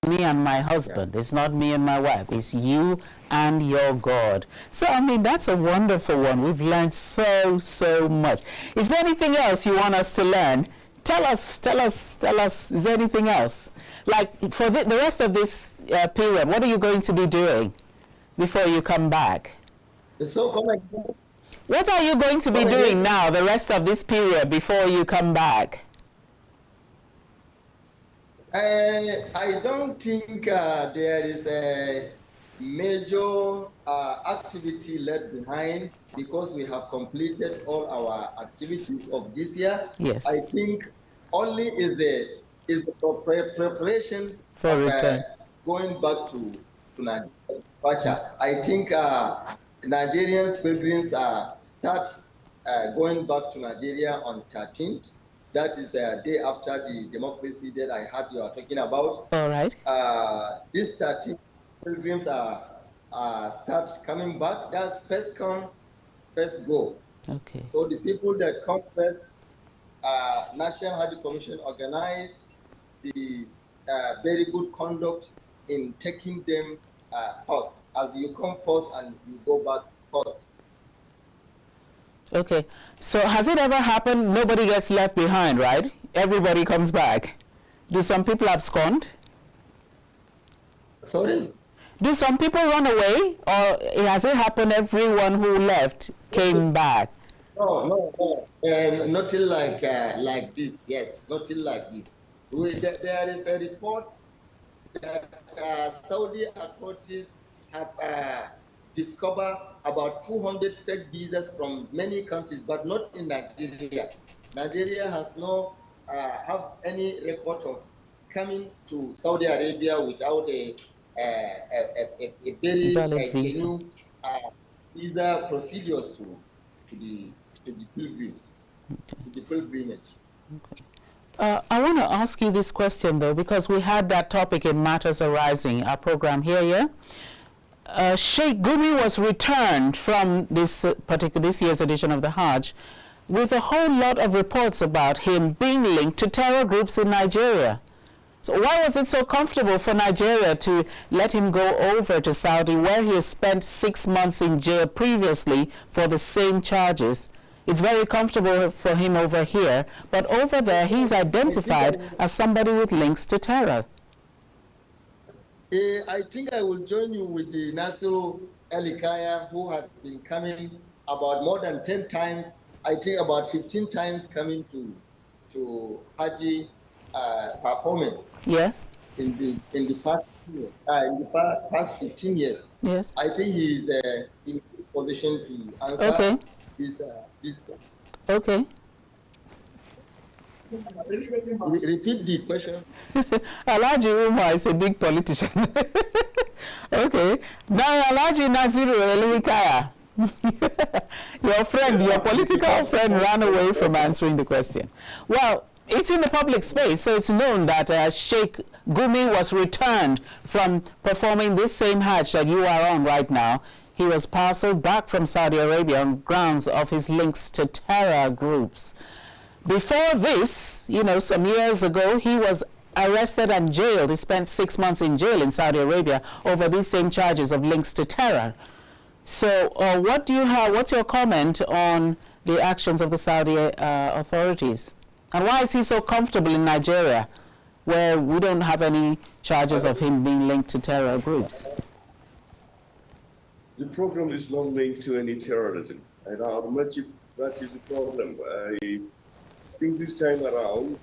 me and my husband. It's not me and my wife. It's you and your God. So, I mean, that's a wonderful one. We've learned so much. Is there anything else you want us to learn? Tell us. Is there anything else? Like, for the rest of this period, what are you going to be doing before you come back? What are you going to be doing now, the rest of this period, before you come back? I don't think there is a major activity left behind because we have completed all our activities of this year. Yes. I think only is the preparation for return. Going back to Nigeria. I think Nigerians pilgrims start going back to Nigeria on 13th. That is the day after the democracy that I heard you are talking about. All right. These 13 pilgrims start coming back. That's first come, first go. Okay. So the people that come first, National Hajj Commission organized the very good conduct in taking them first. As you come first and you go back first. Okay, so has it ever happened nobody gets left behind, right? Everybody comes back. Do some people abscond? Sorry? Do some people run away, or has it happened everyone who left came back? No. Nothing like this, yes, nothing like this. There is a report that Saudi authorities have discovered about 200 fake visas from many countries, but not in Nigeria. Nigeria has no have any record of coming to Saudi Arabia without a very genuine visa procedures to the pilgrims, to the pilgrimage. Okay. I want to ask you this question though, because we had that topic in Matters Arising, our program here. Sheikh Gumi was returned from this year's edition of the Hajj with a whole lot of reports about him being linked to terror groups in Nigeria. So why was it so comfortable for Nigeria to let him go over to Saudi, where he has spent 6 months in jail previously for the same charges? It's very comfortable for him over here, but over there he's identified as somebody with links to terror. I think I will join you with the Nasiru Elikaya, who had been coming about more than 10 times, I think about 15 times coming to Haji performing. Yes. In the past 15 years. Yes. I think he is in position to answer. Okay. This. Okay. Repeat the question. Alhaji Umar is a big politician. Okay. Now Alhaji Nasiru Elikaya, your friend, your political friend ran away from answering the question. Well, it's in the public space, so it's known that Sheikh Gumi was returned from performing this same Hajj that you are on right now. He was parceled back from Saudi Arabia on grounds of his links to terror groups. Before this, you know, some years ago, he was arrested and jailed. He spent 6 months in jail in Saudi Arabia over these same charges of links to terror. So what do you have, what's your comment on the actions of the Saudi authorities? And why is he so comfortable in Nigeria, where we don't have any charges of him being linked to terror groups? The program is not linked to any terrorism. And how much that is the problem. I think this time around,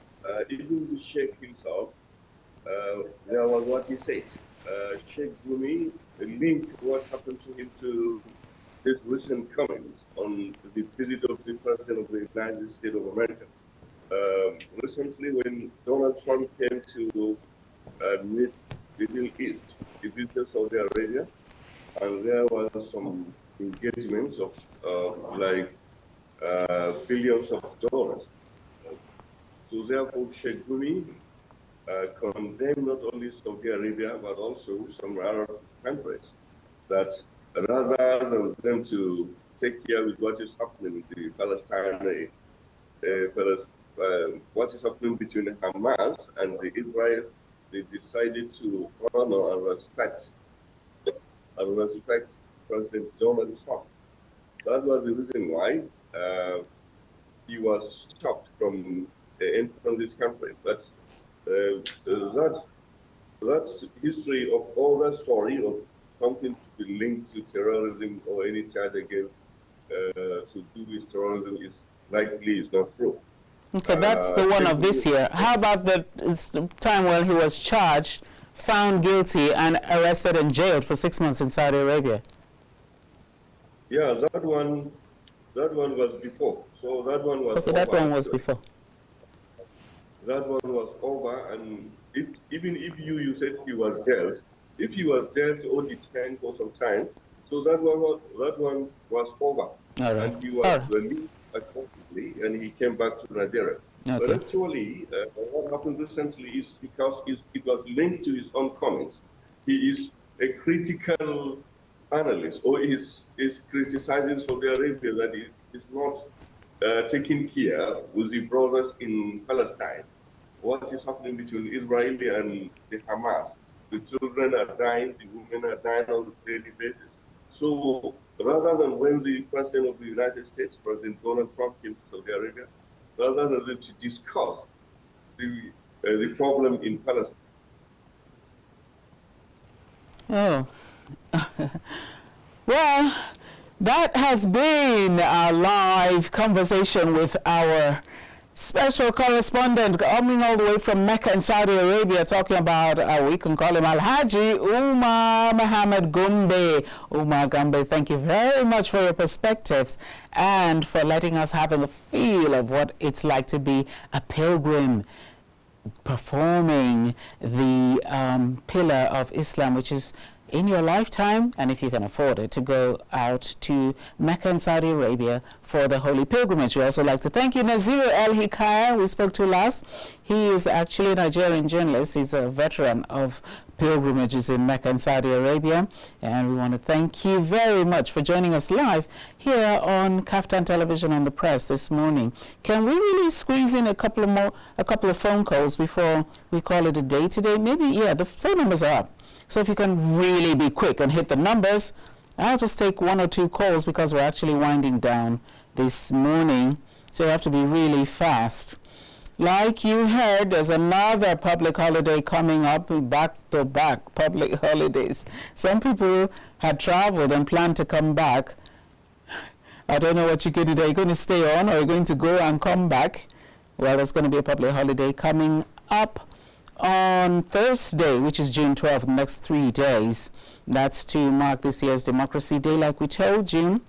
even the Sheikh himself, there was what he said. Sheikh Gumi linked what happened to him to his recent comments on the visit of the President of the United States of America. Recently, when Donald Trump came to meet the Middle East, he visited Saudi Arabia, and there was some engagements of billions of dollars. So therefore, Sheikh Gumi condemned not only Saudi Arabia, but also some Arab countries, that rather than them to take care with what is happening in the Palestine, what is happening between Hamas and the Israel, they decided to honor and respect President Donald Trump. That was the reason why he was stopped from entering this country. But that's history of all that story of something to be linked to terrorism or any charge against to do with terrorism is not true. Okay, that's the one of this year. How about the time when he was charged, found guilty, and arrested and jailed for 6 months in Saudi Arabia? Yeah, that one was before. So that one was okay, over. That one was before. That one was over, and even if you said he was jailed, if he was jailed or detained for some time, so that one was over. All right. And he was released accordingly, and he came back to Nigeria. Okay. But actually, what happened recently is because it was linked to his own comments. He is a critical analyst, or is criticizing Saudi Arabia that it is not taking care with the brothers in Palestine. What is happening between Israel and the Hamas? The children are dying, the women are dying on a daily basis. So rather than when the President of the United States, President Donald Trump, came to Saudi Arabia, rather than to discuss the problem in Palestine. Oh. Well, that has been our live conversation with our special correspondent coming all the way from Mecca in Saudi Arabia, talking about, we can call him Alhaji Umar Gombe. Umar Gombe, thank you very much for your perspectives and for letting us have a feel of what it's like to be a pilgrim performing the pillar of Islam, which is in your lifetime, and if you can afford it, to go out to Mecca and Saudi Arabia for the holy pilgrimage. We also like to thank you, Naziru El-Hikaya, we spoke to last. He is actually a Nigerian journalist. He's a veteran of pilgrimages in Mecca and Saudi Arabia. And we want to thank you very much for joining us live here on Kaftan Television on the Press this morning. Can we really squeeze in a couple of phone calls before we call it a day today? Maybe, yeah, the phone numbers are up. So if you can really be quick and hit the numbers, I'll just take 1 or 2 calls because we're actually winding down this morning. So you have to be really fast. Like you heard, there's another public holiday coming up, back-to-back public holidays. Some people had traveled and planned to come back. I don't know what you're going to do. Are you going to stay on or are you going to go and come back? Well, there's going to be a public holiday coming up on Thursday, which is June 12th, the next 3 days. That's to mark this year's Democracy Day, like we told you.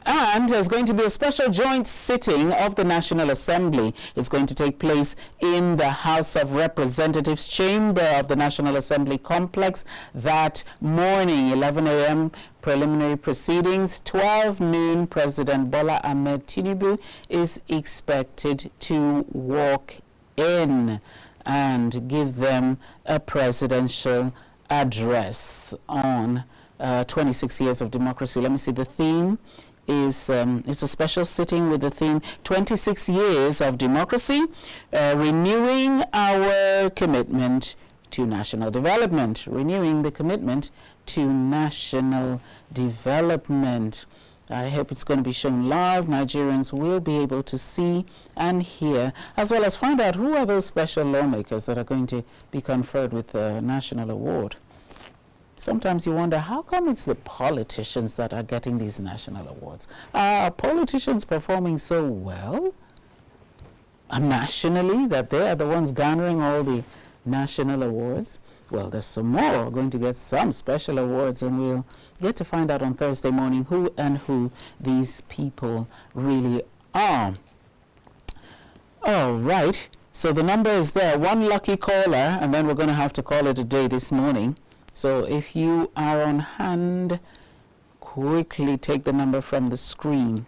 And there's going to be a special joint sitting of the National Assembly. It's going to take place in the House of Representatives chamber of the National Assembly complex that morning, 11 a.m. preliminary proceedings. 12 noon, President Bola Ahmed Tinubu is expected to walk in and give them a presidential address on 26 years of democracy. Let me see, the theme is it's a special sitting with the theme 26 years of democracy, renewing our commitment to national development, renewing the commitment to national development. I hope it's going to be shown live. Nigerians will be able to see and hear, as well as find out who are those special lawmakers that are going to be conferred with the national award. Sometimes you wonder, how come it's the politicians that are getting these national awards? Are politicians performing so well nationally that they are the ones garnering all the national awards? Well, there's some more going to get some special awards, and we'll get to find out on Thursday morning who these people really are. All right, so the number is there. One lucky caller, and then we're going to have to call it a day this morning. So if you are on hand, quickly take the number from the screen.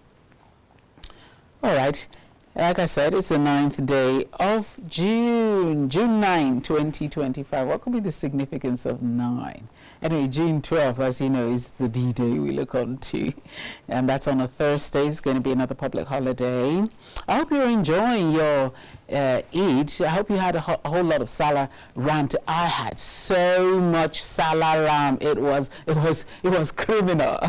All right. Like I said, it's the 9th day of June 9, 2025. What could be the significance of 9? Anyway, June 12th, as you know, is the D-Day we look on to. And that's on a Thursday. It's going to be another public holiday. I hope you're enjoying your Eid. I hope you had a whole lot of Salah ram. I had so much Salah ram. It was criminal.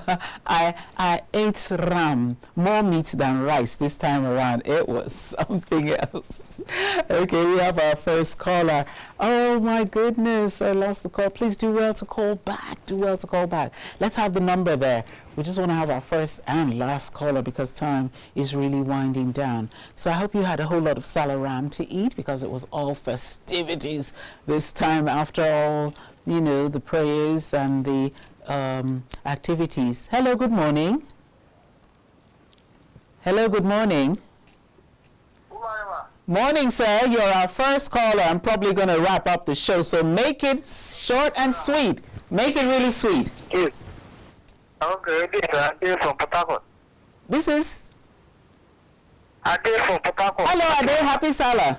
I ate ram, more meat than rice this time around. It was something else. Okay, we have our first caller. Oh my goodness, I lost the call. Please do well to call back. Do well to call back. Let's have the number there. We just want to have our first and last caller because time is really winding down. So I hope you had a whole lot of Salah ram to eat because it was all festivities this time after all, you know, the prayers and the activities. Hello, good morning. Hello, good morning. Morning, sir. You're our first caller. I'm probably going to wrap up the show, so make it short and sweet. Make it really sweet. Yes. Okay, this is Ade from Port Harcourt. This is? Ade from Port Harcourt. Hello, Ade. Happy Salah.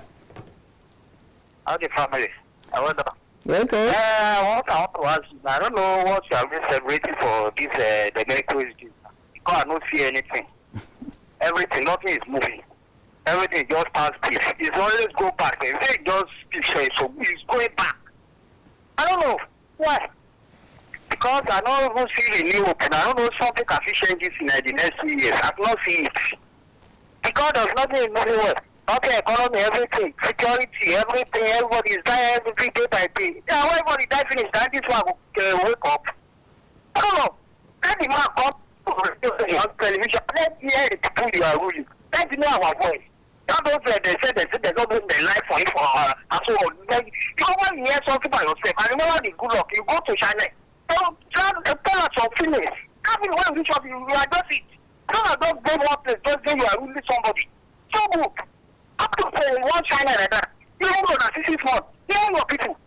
How's the family? I wonder. Okay. What I want to ask you, I don't know what you have been celebrating for this the medical issue. Because I don't see anything. Everything, nothing is moving. Everything just past peace. It's always go back. If they just peace, so it's going back. I don't know. Why? Because I don't even see the new open. I don't know something can change this in the next 2 years. I've not seen it. Because there's nothing moving well. Nothing economy, everything. Security, everything. Everybody is dying every day by day. Yeah, when everybody die finish, that this one will wake up. I don't know. Let the man come on television. Let's hear the people you are ruling. Let's know our voice. Not those they said they're not doing their life for you for and so on. Like, you know when you hear something by yourself, I remember the good luck, you go to China. Tell us your feelings. Having when you shop, you adjust it. Don't go one place, just say you are ruling somebody. So good. Up to one China like that. You don't know that 6 months. You don't know people.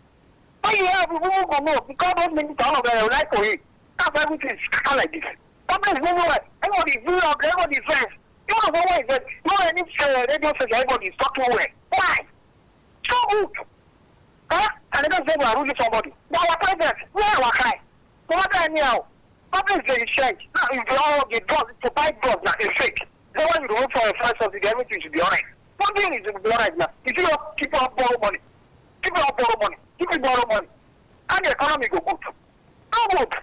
But you have people who go know because those many down there like for you. That's everything is kind of like this. Something is moving well. Everybody is doing up, everybody is friends. You don't know why is that? No any radio station, everybody is talking well. Why? So good. Huh? And they don't say we are ruling somebody. They are our president. We are our crime. No matter anyhow. Nothing is very strange. Now, if they all get drugs, to buy drugs that is fake. Then when you go for a first subsidy, everything should be alright. Nothing is be alright now. If you don't keep on borrow money, keep on borrow money, keep on borrow money, and the economy go good. Go good.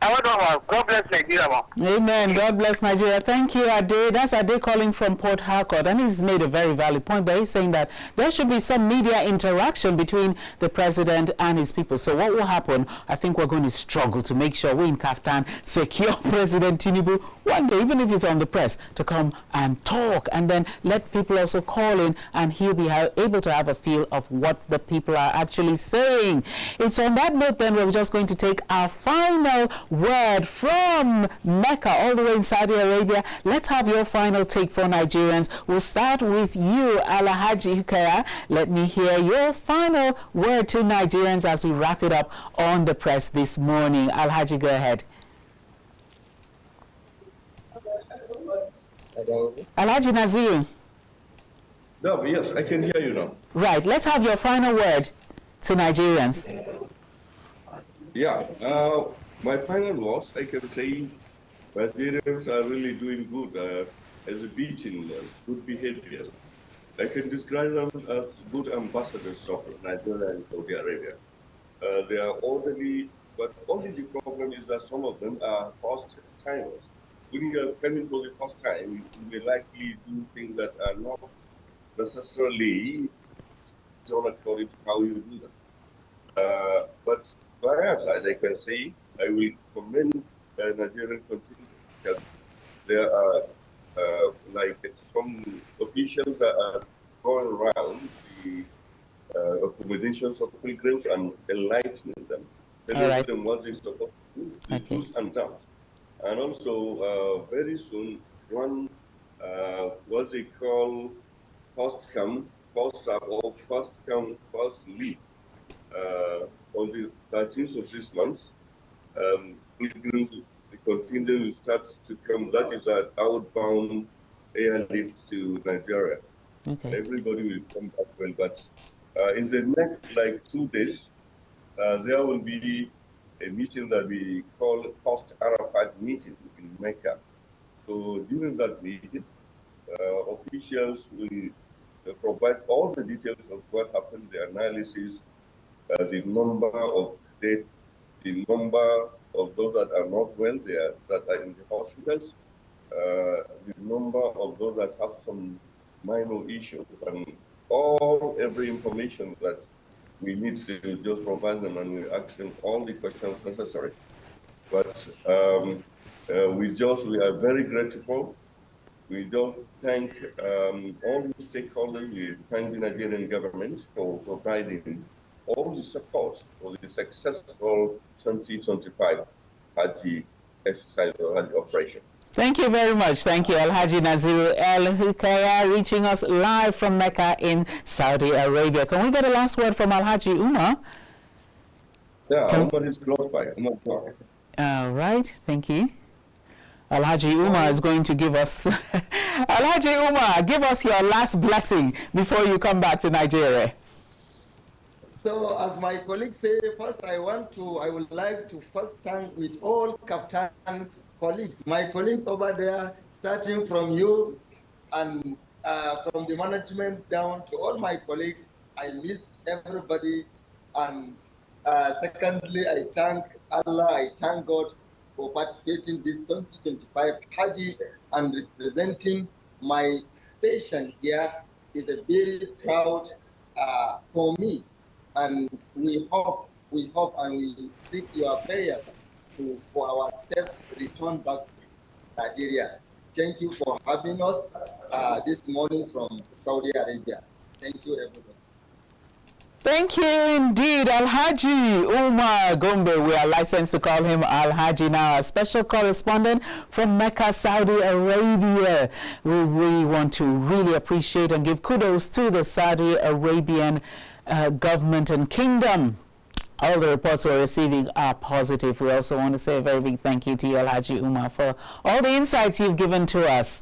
I want to God bless Nigeria. Amen. God bless Nigeria. Thank you, Ade. That's Ade calling from Port Harcourt, and he's made a very valid point, but he's saying that there should be some media interaction between the president and his people. So what will happen? I think we're going to struggle to make sure we in Kaftan secure President Tinubu one day, even if it's on the press, to come and talk, and then let people also call in, and he'll be able to have a feel of what the people are actually saying. It's on that note then we're just going to take our final word from Mecca all the way in Saudi Arabia. Let's have your final take for Nigerians. We'll start with you, Alhaji Hukaya. Let me hear your final word to Nigerians as we wrap it up on the press this morning. Alhaji, go ahead. Alhaji Naziru. No, yes, I can hear you now. Right, let's have your final word to Nigerians. Yeah, my final words, I can say Nigerians are really doing good as a beating, good behavior. I can describe them as good ambassadors of Nigeria and Saudi Arabia. They are orderly, but only the problem is that some of them are first timers. When you are coming for the first time, you may likely do things that are not necessarily done according to how you do them. But by and large, I can say I will commend Nigerian contingent. There are like some officials that are going around the accommodations of pilgrims and enlightening them, telling them what they're supposed to do, the do's and don'ts. And also, very soon, one, what they call first come, first serve, or first come, first leave. On the 13th of this month, the contingent will start to come. That is an outbound airlift to Nigeria. Okay. Everybody will come back well, but in the next 2 days, there will be a meeting that we call post-Arafat meeting in Mecca. So during that meeting, officials will provide all the details of what happened, the analysis, the number of deaths, the number of those that are not well, that are in the hospitals, the number of those that have some minor issues, and every information that we need to just provide them, and we ask them all the questions necessary. But we are very grateful. We don't thank all the stakeholders. We thank the Nigerian government for providing all the support for the successful 2025 Hajj exercise or Hajj operation. Thank you very much. Thank you, Alhaji Naziru El Hukaya, reaching us live from Mecca in Saudi Arabia. Can we get a last word from Alhaji Umar? Yeah, Umar is close by. All right, thank you. Alhaji Umar is going to give us... Alhaji Umar, give us your last blessing before you come back to Nigeria. So, as my colleagues say, first I would like to first thank with all Kaftan colleagues, my colleague over there, starting from you and from the management down to all my colleagues. I miss everybody. And secondly, I thank Allah, I thank God for participating in this 2025 Hajj, and representing my station here is a very proud for me. And we hope and we seek your prayers for our safe return back to Nigeria. Thank you for having us this morning from Saudi Arabia. Thank you, everybody. Thank you indeed, Alhaji Umar Gombe. We are licensed to call him Alhaji now, a special correspondent from Mecca, Saudi Arabia. We want to really appreciate and give kudos to the Saudi Arabian government and kingdom. All the reports we're receiving are positive. We also want to say a very big thank you to you, Alhaji Umar, for all the insights you've given to us.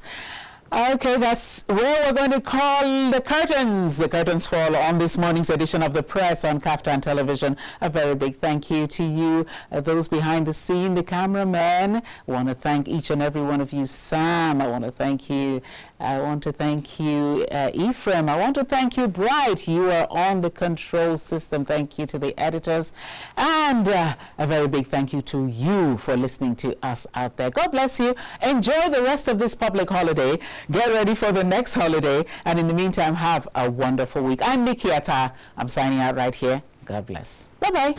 Okay, that's where we're going to call the curtains. The curtains fall on this morning's edition of The Press on Kaftan Television. A very big thank you to you, those behind the scene, the cameramen. I want to thank each and every one of you. Sam, I want to thank you. I want to thank you, Ephraim. I want to thank you, Bright. You are on the control system. Thank you to the editors. And a very big thank you to you for listening to us out there. God bless you. Enjoy the rest of this public holiday. Get ready for the next holiday. And in the meantime, have a wonderful week. I'm Mikky Attah. I'm signing out right here. God bless. Bye-bye.